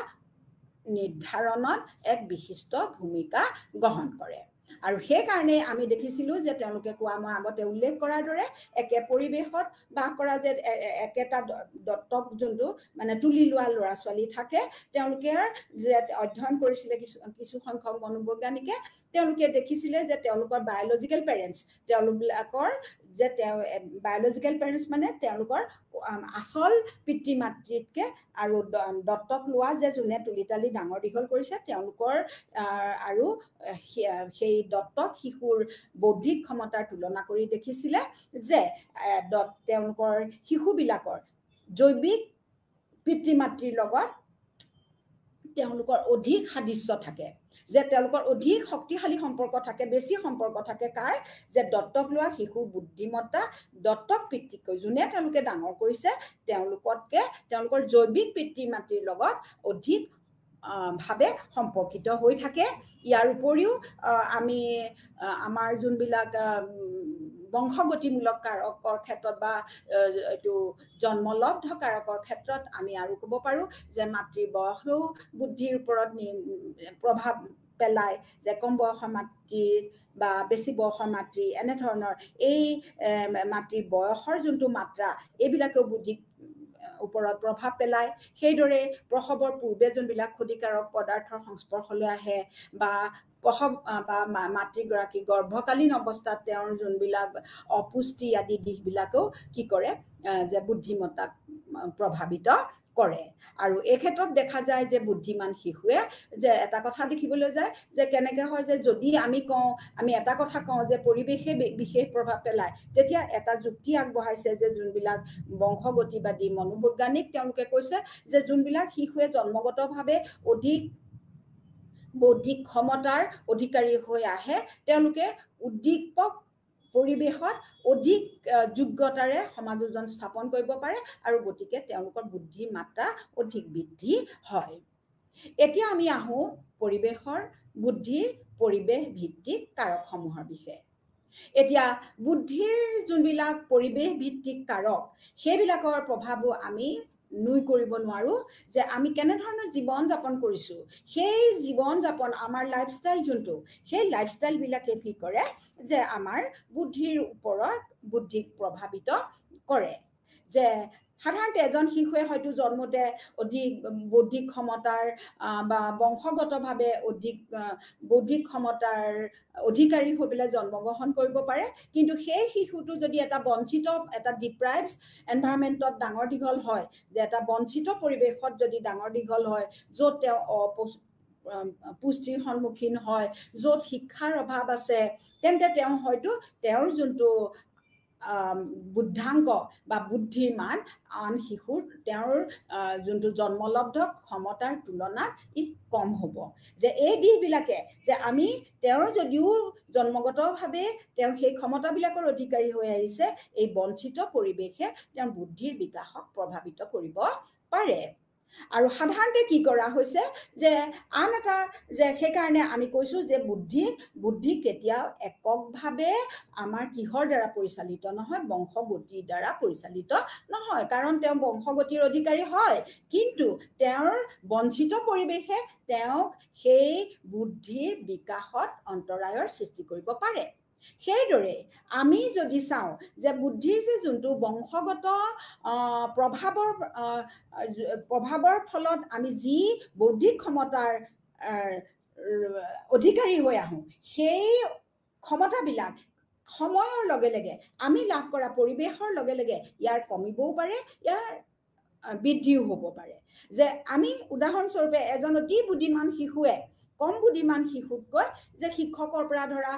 নিৰ্ধাৰণত এক বিশিষ্ট ভূমিকা গ্ৰহণ কৰে আৰু সেইকাৰণে আমি দেখিছিলোঁ যে তেওঁলোকে কোৱা মই আগতে উল্লেখ কৰাৰ দৰে একে পৰিৱেশত বাস কৰা যে একেটা দত্তক যোনটো মানে তুলি লোৱা ল'ৰা ছোৱালী থাকে তেওঁলোকে যে অধ্যয়ন কৰিছিলে কিছু সংখ্যক মনোবৈজ্ঞানিকে তেওঁলোকে দেখিছিলে যে তেওঁলোকৰ বায়'লজিকেল পেৰেণ্টছ তেওঁলোকৰ যে বায়'লজিকেল পেৰেণ্টছ মানে তেওঁলোকৰ আচল পিতৃ মাতৃতকৈ আৰু দত্তক লোৱা যে যোনে তুলি তালি ডাঙৰ দীঘল কৰিছে তেওঁলোকৰ আৰু সেই দত্তক শিশুৰ বৌদ্ধিক ক্ষমতাৰ তুলনা কৰি দেখিছিলে যে তেওঁলোকৰ শিশুবিলাকৰ জৈৱিক পিতৃ মাতৃৰ লগত তেওঁলোকৰ অধিক সাদৃশ্য থাকে যে তেওঁলোকৰ অধিক শক্তিশালী সম্পৰ্ক থাকে বেছি সম্পৰ্ক থাকে কাৰ যে দত্তক লোৱা শিশুৰ বুদ্ধিমত্তা দত্তক পিতৃকৈ যোনে তেওঁলোকে ডাঙৰ কৰিছে তেওঁলোকৰ জৈৱিক পিতৃ মাতৃৰ লগত অধিক ভাৱে সম্পৰ্কিত হৈ থাকে ইয়াৰ উপৰিও আমি আমাৰ যোনবিলাক বংশগতিমূলক কাৰকৰ ক্ষেত্ৰত বা এইটো জন্মলব্ধ কাৰকৰ ক্ষেত্ৰত আমি আৰু ক'ব পাৰোঁ যে মাতৃৰ বয়সেও বুদ্ধিৰ ওপৰত প্ৰভাৱ পেলায় যে কম বয়সৰ মাতৃ বা বেছি বয়সৰ মাতৃ এনেধৰণৰ এই মাতৃৰ বয়সৰ যোনটো মাত্ৰা এইবিলাকেও বুদ্ধিক ওপৰত প্ৰভাৱ পেলায় সেইদৰে প্ৰসৱৰ পূৰ্বে যোনবিলাক ক্ষতিকাৰক পদাৰ্থৰ সংস্পৰ্শলৈ আহে বা প্ৰসৱ বা মাতৃগৰাকী গৰ্ভকালীন অৱস্থাত তেওঁৰ যোনবিলাক অপুষ্টি আদি দিশবিলাকেও কি কৰে যে বুদ্ধিমত্তাক প্ৰভাৱিত কৰে আৰু এই ক্ষেত্ৰত দেখা যায় যে বুদ্ধিমান শিশুৱে যে এটা কথা দেখিবলৈ যায় যে কেনেকৈ হয় যে যদি আমি এটা কথা কওঁ যে পৰিৱেশে বিশেষ প্ৰভাৱ পেলায় তেতিয়া এটা যুক্তি আগবঢ়াইছে যে যোনবিলাক বংশগতিবাদী মনোবৈজ্ঞানিক তেওঁলোকে কৈছে যে যোনবিলাক শিশুৱে জন্মগতভাৱে অধিক বৌদ্ধিক ক্ষমতাৰ অধিকাৰী হৈ আহে তেওঁলোকে উদ্দীপক পৰিৱেশত অধিক যোগ্যতাৰে সমাযোজন স্থাপন কৰিব পাৰে আৰু গতিকে তেওঁলোকৰ বুদ্ধিৰ মাত্ৰা অধিক বৃদ্ধি হয় এতিয়া আমি আহোঁ পৰিৱেশৰ বুদ্ধিৰ পৰিৱেশ ভিত্তিক কাৰকসমূহৰ বিষয়ে এতিয়া বুদ্ধিৰ যোনবিলাক পৰিৱেশ ভিত্তিক কাৰক সেইবিলাকৰ প্ৰভাৱো আমি নুই কৰিব নোৱাৰো যে আমি কেনেধৰণৰ জীৱন যাপন কৰিছো সেই জীৱন যাপন আমাৰ লাইফষ্টাইল যোনটো সেই লাইফষ্টাইল বিলাকে কি কৰে যে আমাৰ বুদ্ধিৰ ওপৰত বুদ্ধিক প্ৰভাৱিত কৰে যে সাধাৰণতে এজন শিশুৱে হয়তো জন্মতে অধিক বৌদ্ধিক ক্ষমতাৰ বা বংশগতভাৱে অধিক বৌদ্ধিক ক্ষমতাৰ অধিকাৰী হৈ পেলাই জন্মগ্ৰহণ কৰিব পাৰে কিন্তু সেই শিশুটো যদি এটা বঞ্চিত এটা ডিপ্ৰাইভড এনভাইৰনমেণ্টত ডাঙৰ দীঘল হয় যে এটা বঞ্চিত পৰিৱেশত যদি ডাঙৰ দীঘল হয় য'ত তেওঁ পুষ্টিৰ সন্মুখীন হয় য'ত শিক্ষাৰ অভাৱ আছে তেন্তে তেওঁ হয়তো তেওঁৰ যোনটো বুদ্ধাংক বা বুদ্ধিৰ মান আন শিশুৰ তেওঁৰ যোনটো জন্মলব্ধ ক্ষমতাৰ তুলনাত ই কম হ'ব যে এই দিশবিলাকে যে আমি তেওঁৰ যদিও জন্মগতভাৱে তেওঁ সেই ক্ষমতাবিলাকৰ অধিকাৰী হৈ আহিছে এই বঞ্চিত পৰিৱেশে তেওঁৰ বুদ্ধিৰ বিকাশক প্ৰভাৱিত কৰিব পাৰে আৰু সাধাৰণতে কি কৰা হৈছে যে আন এটা যে সেইকাৰণে আমি কৈছোঁ যে বুদ্ধি কেতিয়াও এককভাৱে আমাৰ কিহৰ দ্বাৰা পৰিচালিত নহয় বংশগতিৰ দ্বাৰা পৰিচালিত নহয় কাৰণ তেওঁ বংশগতিৰ অধিকাৰী হয় কিন্তু তেওঁৰ বঞ্চিত পৰিৱেশে তেওঁক সেই বুদ্ধিৰ বিকাশত অন্তৰায়ৰ সৃষ্টি কৰিব পাৰে সেইদৰে আমি যদি চাওঁ যে বুদ্ধিৰ যে যোনটো বংশগত প্ৰভাৱৰ ফলত আমি যি বৌদ্ধিক ক্ষমতাৰ অধিকাৰী হৈ আহোঁ সেই ক্ষমতাবিলাক সময়ৰ লগে লগে আমি লাভ কৰা পৰিৱেশৰ লগে লগে ইয়াৰ কমিবও পাৰে ইয়াৰ বৃদ্ধিও হ'ব পাৰে যে আমি উদাহৰণস্বৰূপে এজন অতি বুদ্ধিমান শিশুৱে কম বুদ্ধিমান শিশুতকৈ যে শিক্ষকৰ পৰা ধৰা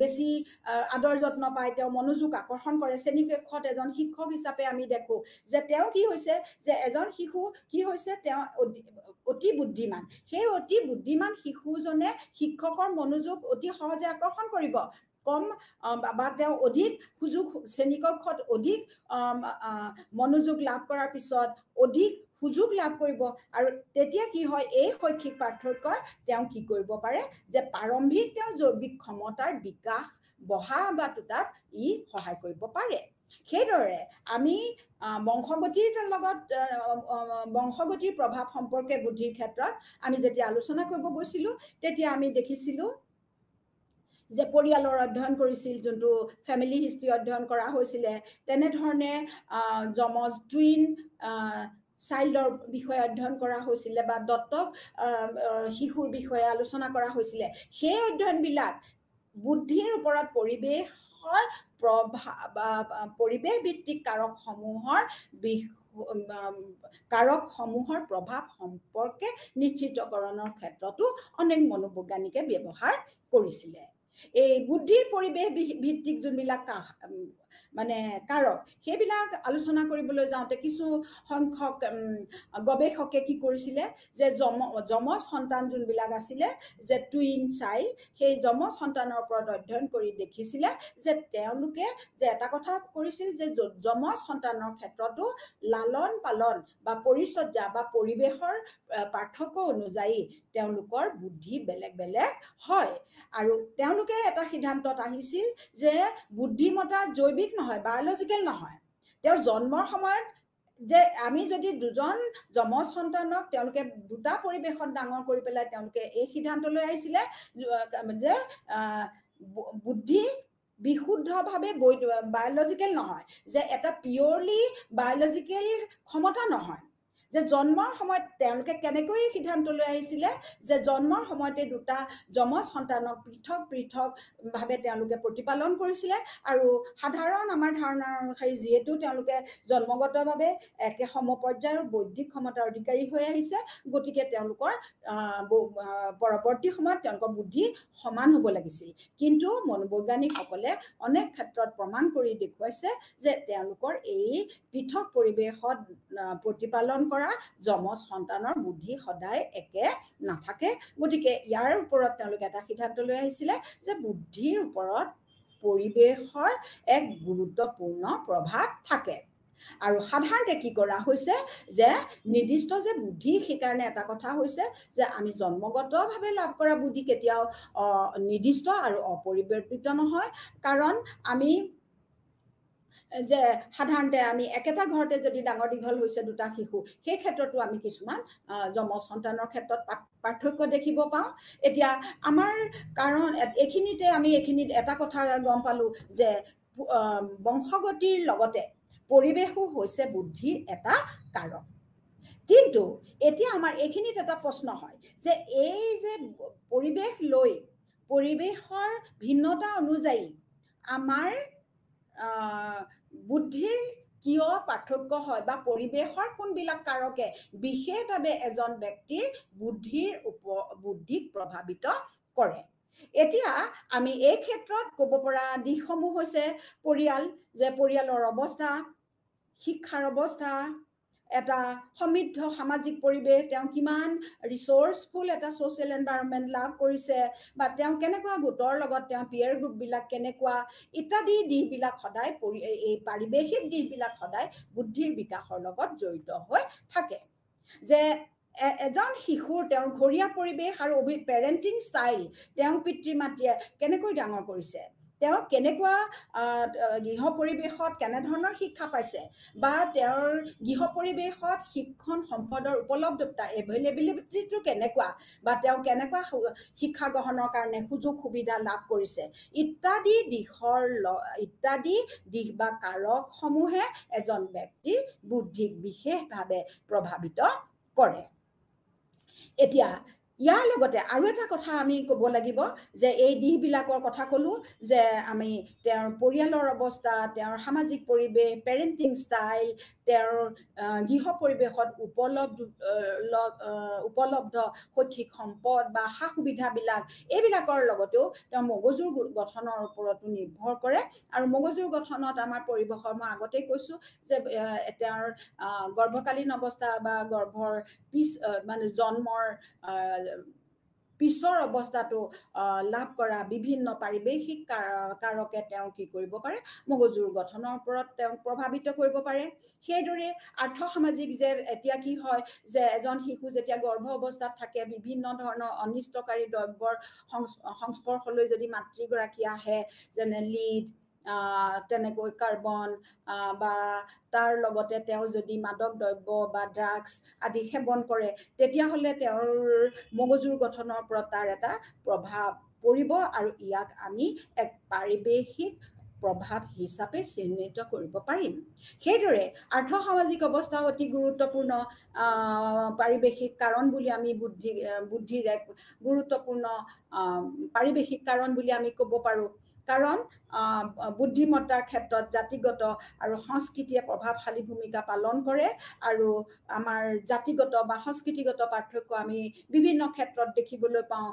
বেছি আদৰ যত্ন পায় তেওঁ মনোযোগ আকৰ্ষণ কৰে শ্ৰেণীকক্ষত এজন শিক্ষক হিচাপে আমি দেখো যে তেওঁ কি হৈছে যে এজন শিশু কি হৈছে তেওঁ অতি বুদ্ধিমান সেই অতি বুদ্ধিমান শিশুজনে শিক্ষকৰ মনোযোগ অতি সহজে আকৰ্ষণ কৰিব কম বা তেওঁ অধিক সুযোগ শ্ৰেণীকক্ষত অধিক মনোযোগ লাভ কৰাৰ পিছত অধিক সুযোগ লাভ কৰিব আৰু তেতিয়া কি হয় এই শৈক্ষিক পাৰ্থক্যই তেওঁ কি কৰিব পাৰে যে প্ৰাৰম্ভিক তেওঁৰ জৈৱিক ক্ষমতাৰ বিকাশ বঢ়া বা তাত ই সহায় কৰিব পাৰে সেইদৰে আমি বংশগতিৰ প্ৰভাৱ সম্পৰ্কে বুদ্ধিৰ ক্ষেত্ৰত আমি যেতিয়া আলোচনা কৰিব গৈছিলোঁ তেতিয়া আমি দেখিছিলোঁ যে পৰিয়ালৰ অধ্যয়ন কৰিছিল যোনটো ফেমিলি হিষ্ট্ৰী অধ্যয়ন কৰা হৈছিলে তেনেধৰণে যমজ টুইন চাইল্ডৰ বিষয়ে অধ্যয়ন কৰা হৈছিলে বা দত্তক শিশুৰ বিষয়ে আলোচনা কৰা হৈছিলে সেই অধ্যয়নবিলাক বুদ্ধিৰ ওপৰত পৰিৱেশ ভিত্তিক কাৰকসমূহৰ প্ৰভাৱ সম্পৰ্কে নিশ্চিতকৰণৰ ক্ষেত্ৰতো অনেক মনোবৈজ্ঞানিকে ব্যৱহাৰ কৰিছিলে এই বুদ্ধিৰ পৰিৱেশ ভিত্তিক যোনবিলাক মানে কাৰক সেইবিলাক আলোচনা কৰিবলৈ যাওঁতে কিছু সংখ্যক গৱেষকে কি কৰিছিলে যে যমজ সন্তান যোনবিলাক আছিলে যে টুইন চাইল্ড সেই যমজ সন্তানৰ ওপৰত অধ্যয়ন কৰি দেখিছিলে যে তেওঁলোকে যে এটা কথা কৰিছিল যে যমজ সন্তানৰ ক্ষেত্ৰতো লালন পালন বা পৰিচৰ্যা বা পৰিৱেশৰ পাৰ্থক্য অনুযায়ী তেওঁলোকৰ বুদ্ধি বেলেগ বেলেগ হয় আৰু তেওঁলোকে এটা সিদ্ধান্তত আহিছিল যে বুদ্ধিমত্তা জৈৱিক নহয় বায়'লজিকেল নহয় তেওঁৰ জন্মৰ সময়ত যে আমি যদি দুজন যমজ সন্তানক তেওঁলোকে দুটা পৰিৱেশত ডাঙৰ কৰি পেলাই তেওঁলোকে এই সিদ্ধান্তলৈ আহিছিলে যে বুদ্ধি বিশুদ্ধভাৱে বায়'লজিকেল নহয় যে এটা পিয়ৰলি বায়'লজিকেল ক্ষমতা নহয় যে জন্মৰ সময়ত তেওঁলোকে কেনেকৈ সিদ্ধান্ত লৈ আহিছিলে যে জন্মৰ সময়তে দুটা যমজ সন্তানক পৃথক পৃথকভাৱে তেওঁলোকে প্ৰতিপালন কৰিছিলে আৰু সাধাৰণ আমাৰ ধাৰণা অনুসৰি যিহেতু তেওঁলোকে জন্মগতভাৱে একে সমপৰ্যায়ৰ বৌদ্ধিক ক্ষমতাৰ অধিকাৰী হৈ আহিছে গতিকে তেওঁলোকৰ পৰৱৰ্তী সময়ত তেওঁলোকৰ বুদ্ধি সমান হ'ব লাগিছিল কিন্তু মনোবৈজ্ঞানিকসকলে অনেক ক্ষেত্ৰত প্ৰমাণ কৰি দেখুৱাইছে যে তেওঁলোকৰ এই পৃথক পৰিৱেশত প্ৰতিপালন কৰা যমজ সন্তানৰ বুদ্ধি সদায় একে নাথাকে গতিকে ইয়াৰ ওপৰত তেওঁলোকে এটা সিদ্ধান্ত লৈ আহিছিলে যে বুদ্ধিৰ ওপৰত পৰিৱেশৰ এক গুৰুত্বপূৰ্ণ প্ৰভাৱ থাকে আৰু সাধাৰণতে কি কৰা হৈছে যে নিৰ্দিষ্ট যে বুদ্ধি সেইকাৰণে এটা কথা হৈছে যে আমি জন্মগতভাৱে লাভ কৰা বুদ্ধি কেতিয়াও নিৰ্দিষ্ট আৰু অপৰিৱৰ্তিত নহয় কাৰণ আমি যে সাধাৰণতে আমি একেটা ঘৰতে যদি ডাঙৰ দীঘল হৈছে দুটা শিশু সেই ক্ষেত্ৰতো আমি কিছুমান যমজ সন্তানৰ ক্ষেত্ৰত পাৰ্থক্য দেখিব পাওঁ এতিয়া আমাৰ কাৰণ এইখিনিতে আমি এইখিনিত এটা কথা গম পালো যে বংশগতিৰ লগতে পৰিৱেশো হৈছে বুদ্ধিৰ এটা কাৰক কিন্তু এতিয়া আমাৰ এইখিনিত এটা প্ৰশ্ন হয় যে এই যে পৰিৱেশ লৈ পৰিৱেশৰ ভিন্নতা অনুযায়ী আমাৰ বুদ্ধিৰ কিয় পাৰ্থক্য হয় বা পৰিৱেশৰ কোনবিলাক কাৰকে বিশেষভাৱে এজন ব্যক্তিৰ বুদ্ধিক প্ৰভাৱিত কৰে এতিয়া আমি এই ক্ষেত্ৰত ক'ব পৰা দিশসমূহ হৈছে পৰিয়াল যে পৰিয়ালৰ অৱস্থা শিক্ষাৰ অৱস্থা এটা সমৃদ্ধ সামাজিক পৰিৱেশ তেওঁ কিমান ৰিচোৰ্চফুল এটা ছ'চিয়েল এনভাইৰনমেণ্ট লাভ কৰিছে বা তেওঁ কেনেকুৱা গোটৰ লগত তেওঁ পিয়াৰ গ্ৰুপবিলাক কেনেকুৱা ইত্যাদি দিশবিলাক সদায় এই পাৰিৱেশিক দিশবিলাক সদায় বুদ্ধিৰ বিকাশৰ লগত জড়িত হৈ থাকে যে এজন শিশুৰ তেওঁৰ ঘৰীয়া পৰিৱেশ আৰু পেৰেণ্টিং ষ্টাইল তেওঁ পিতৃ মাতৃয়ে কেনেকৈ ডাঙৰ কৰিছে তেওঁ কেনেকুৱা গৃহ পৰিৱেশত কেনেধৰণৰ শিক্ষা পাইছে বা তেওঁৰ গৃহ পৰিৱেশত শিক্ষণ সম্পদৰ উপলব্ধতা এভেইলেবিলিটিটো কেনেকুৱা বা তেওঁ কেনেকুৱা শিক্ষা গ্ৰহণৰ কাৰণে সুযোগ সুবিধা লাভ কৰিছে ইত্যাদি দিশ বা কাৰকসমূহে এজন ব্যক্তিৰ বুদ্ধিক বিশেষভাৱে প্ৰভাৱিত কৰে এতিয়া ইয়াৰ লগতে আৰু এটা কথা আমি ক'ব লাগিব যে এই দিশবিলাকৰ কথা ক'লো যে আমি তেওঁৰ পৰিয়ালৰ অৱস্থা তেওঁৰ সামাজিক পৰিৱেশ পেৰেণ্টিং ষ্টাইল তেওঁৰ গৃহ পৰিৱেশত উপলব্ধ শৈক্ষিক সম্পদ বা সা সুবিধাবিলাক এইবিলাকৰ লগতেও তেওঁ মগজুৰ গঠনৰ ওপৰতো নিৰ্ভৰ কৰে আৰু মগজুৰ গঠনত আমাৰ পৰিৱেশৰ মই আগতেই কৈছোঁ যে তেওঁৰ গৰ্ভকালীন অৱস্থা বা গৰ্ভৰ মানে জন্মৰ পিছৰ অৱস্থাটো লাভ কৰা বিভিন্ন পাৰিৱেশিক কাৰকে তেওঁ কি কৰিব পাৰে মগজুৰ গঠনৰ ওপৰত তেওঁ প্ৰভাৱিত কৰিব পাৰে সেইদৰে আৰ্থসামাজিক যে এতিয়া কি হয় যে এজন শিশু যেতিয়া গৰ্ভ অৱস্থাত থাকে বিভিন্ন ধৰণৰ অনিষ্টকাৰী দ্ৰব্যৰ সংস্পৰ্শলৈ যদি মাতৃগৰাকী আহে যেনে লিড তেনেকৈ কাৰ্বন বা তাৰ লগতে তেওঁ যদি মাদক দ্ৰব্য বা ড্ৰাগছ আদি সেৱন কৰে তেতিয়াহ'লে তেওঁৰ মগজুৰ গঠনৰ ওপৰত তাৰ এটা প্ৰভাৱ পৰিব আৰু ইয়াক আমি এক পাৰিৱেশিক প্ৰভাৱ হিচাপে চিহ্নিত কৰিব পাৰিম সেইদৰে আৰ্থসামাজিক অৱস্থা অতি গুৰুত্বপূৰ্ণ পাৰিৱেশিক কাৰণ বুলি আমি বুদ্ধিৰ এক গুৰুত্বপূৰ্ণ পাৰিৱেশিক কাৰণ বুলি আমি ক'ব পাৰোঁ কাৰণ বুদ্ধিমত্তাৰ ক্ষেত্ৰত জাতিগত আৰু সংস্কৃতিয়ে প্ৰভাৱশালী ভূমিকা পালন কৰে আৰু আমাৰ জাতিগত বা সংস্কৃতিগত পাৰ্থক্য আমি বিভিন্ন ক্ষেত্ৰত দেখিবলৈ পাওঁ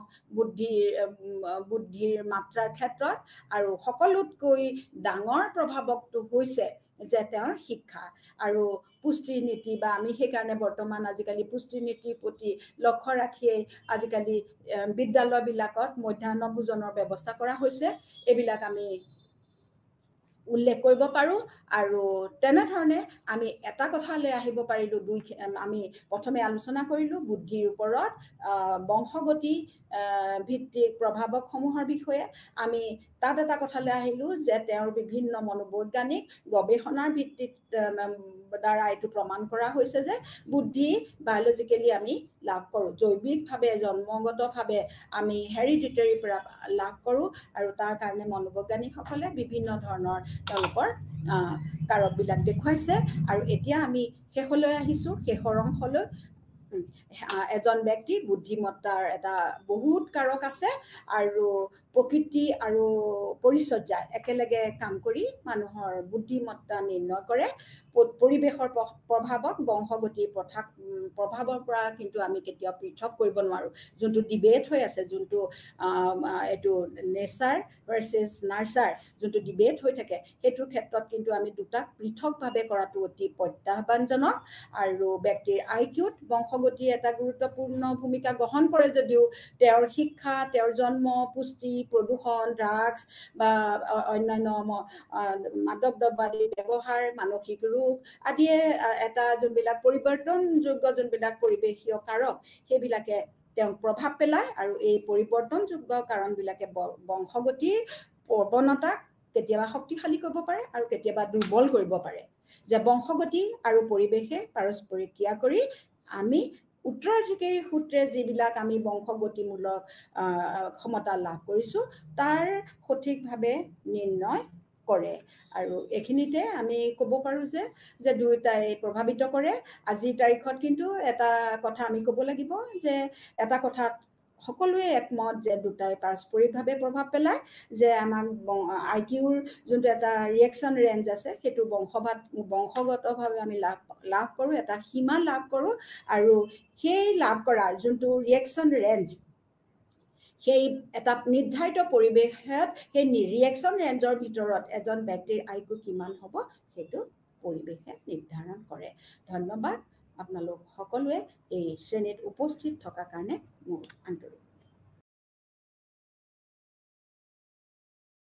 বুদ্ধিৰ মাত্ৰাৰ ক্ষেত্ৰত আৰু সকলোতকৈ ডাঙৰ প্ৰভাৱকটো হৈছে যে তেওঁৰ শিক্ষা আৰু পুষ্টি নীতি বা আমি সেইকাৰণে বৰ্তমান আজিকালি পুষ্টি নীতিৰ প্ৰতি লক্ষ্য ৰাখিয়েই আজিকালি বিদ্যালয়বিলাকত মধ্যাহ্ন ভোজনৰ ব্যৱস্থা কৰা হৈছে এইবিলাক আমি উল্লেখ কৰিব পাৰোঁ আৰু তেনেধৰণে আমি এটা কথালৈ আহিব পাৰিলোঁ আমি প্ৰথমে আলোচনা কৰিলোঁ বুদ্ধিৰ ওপৰত বংশগতি ভিত্তিক প্ৰভাৱকসমূহৰ বিষয়ে আমি তাত এটা কথালৈ আহিলোঁ যে তেওঁৰ বিভিন্ন মনোবৈজ্ঞানিক গৱেষণাৰ ভিত্তিত দ্বাৰা এইটো প্ৰমাণ কৰা হৈছে যে বুদ্ধি বায়'লজিকেলি আমি লাভ কৰোঁ জৈৱিকভাৱে জন্মগতভাৱে আমি হেৰিডিটেৰীৰ পৰা লাভ কৰোঁ আৰু তাৰ কাৰণে মনোবৈজ্ঞানিকসকলে বিভিন্ন ধৰণৰ তেওঁলোকৰ কাৰকবিলাক দেখুৱাইছে। আৰু এতিয়া আমি শেষলৈ আহিছোঁ, শেষৰ অংশলৈ। এজন ব্যক্তিৰ বুদ্ধিমত্তাৰ এটা বহুত কাৰক আছে, আৰু প্ৰকৃতি আৰু পৰিচৰ্যা একেলগে কাম কৰি মানুহৰ বুদ্ধিমত্তা নিৰ্ণয় কৰে। পৰিৱেশৰ প্ৰভাৱক বংশগতিৰ প্ৰভাৱৰ পৰা কিন্তু আমি কেতিয়াও পৃথক কৰিব নোৱাৰোঁ। যোনটো ডিবেট হৈ আছে, যোনটো এইটো নেচাৰ ভাৰ্চেছ নাৰ্চাৰ যোনটো ডিবেট হৈ থাকে, সেইটোৰ ক্ষেত্ৰত কিন্তু আমি দুটাক পৃথকভাৱে কৰাটো অতি প্ৰত্যাহ্বানজনক। আৰু ব্যক্তিৰ আইকিউত বংশগতিয়ে এটা গুৰুত্বপূৰ্ণ ভূমিকা গ্ৰহণ কৰে যদিও তেওঁৰ শিক্ষা, তেওঁৰ জন্ম, পুষ্টি, প্ৰদূষণ, ড্ৰাগছ বা অন্যান্য মাদক দ্ৰব্যাদিৰ ব্যৱহাৰ, মানসিক ৰোগ আদিয়ে এটা যোনবিলাক পৰিৱৰ্তনযোগ্য যোনবিলাক পৰিৱেশীয় কাৰক, সেইবিলাকে তেওঁক প্ৰভাৱ পেলায়। আৰু এই পৰিৱৰ্তনযোগ্য কাৰণবিলাকে বংশগতিৰ প্ৰৱণতাক কেতিয়াবা শক্তিশালী কৰিব পাৰে আৰু কেতিয়াবা দুৰ্বল কৰিব পাৰে। যে বংশগতি আৰু পৰিৱেশে পাৰস্পৰিক ক্ৰিয়া কৰি আমি উত্তৰাধিকাৰী সূত্ৰে যিবিলাক আমি বংশগতিমূলক ক্ষমতা লাভ কৰিছোঁ তাৰ সঠিকভাৱে নিৰ্ণয় কৰে। আৰু এইখিনিতে আমি ক'ব পাৰোঁ যে দুয়োটাই প্ৰভাৱিত কৰে। আজিৰ তাৰিখত কিন্তু এটা কথা আমি ক'ব লাগিব যে এটা কথাত সকলোৱে একমত যে দুটাই পাৰস্পৰিকভাৱে প্ৰভাৱ পেলায়। যে আমাৰ আইকিউৰ যোনটো এটা ৰিয়েকশ্যন ৰেঞ্জ আছে, সেইটো বংশগতভাৱে আমি লাভ কৰোঁ, এটা সীমা লাভ কৰোঁ। আৰু সেই লাভ কৰা যোনটো ৰিয়েকশ্যন ৰেঞ্জ, সেই এটা নিৰ্ধাৰিত পৰিৱেশত সেই ৰিয়েকশ্যন ৰেঞ্জৰ ভিতৰত এজন ব্যক্তিৰ আইকিউ কিমান হ'ব সেইটো পৰিৱেশে নিৰ্ধাৰণ কৰে। ধন্যবাদ আপোনালোক সকলোৱে এই শ্ৰেণীত উপস্থিত থকাৰ কাৰণে মোৰ আন্তৰিক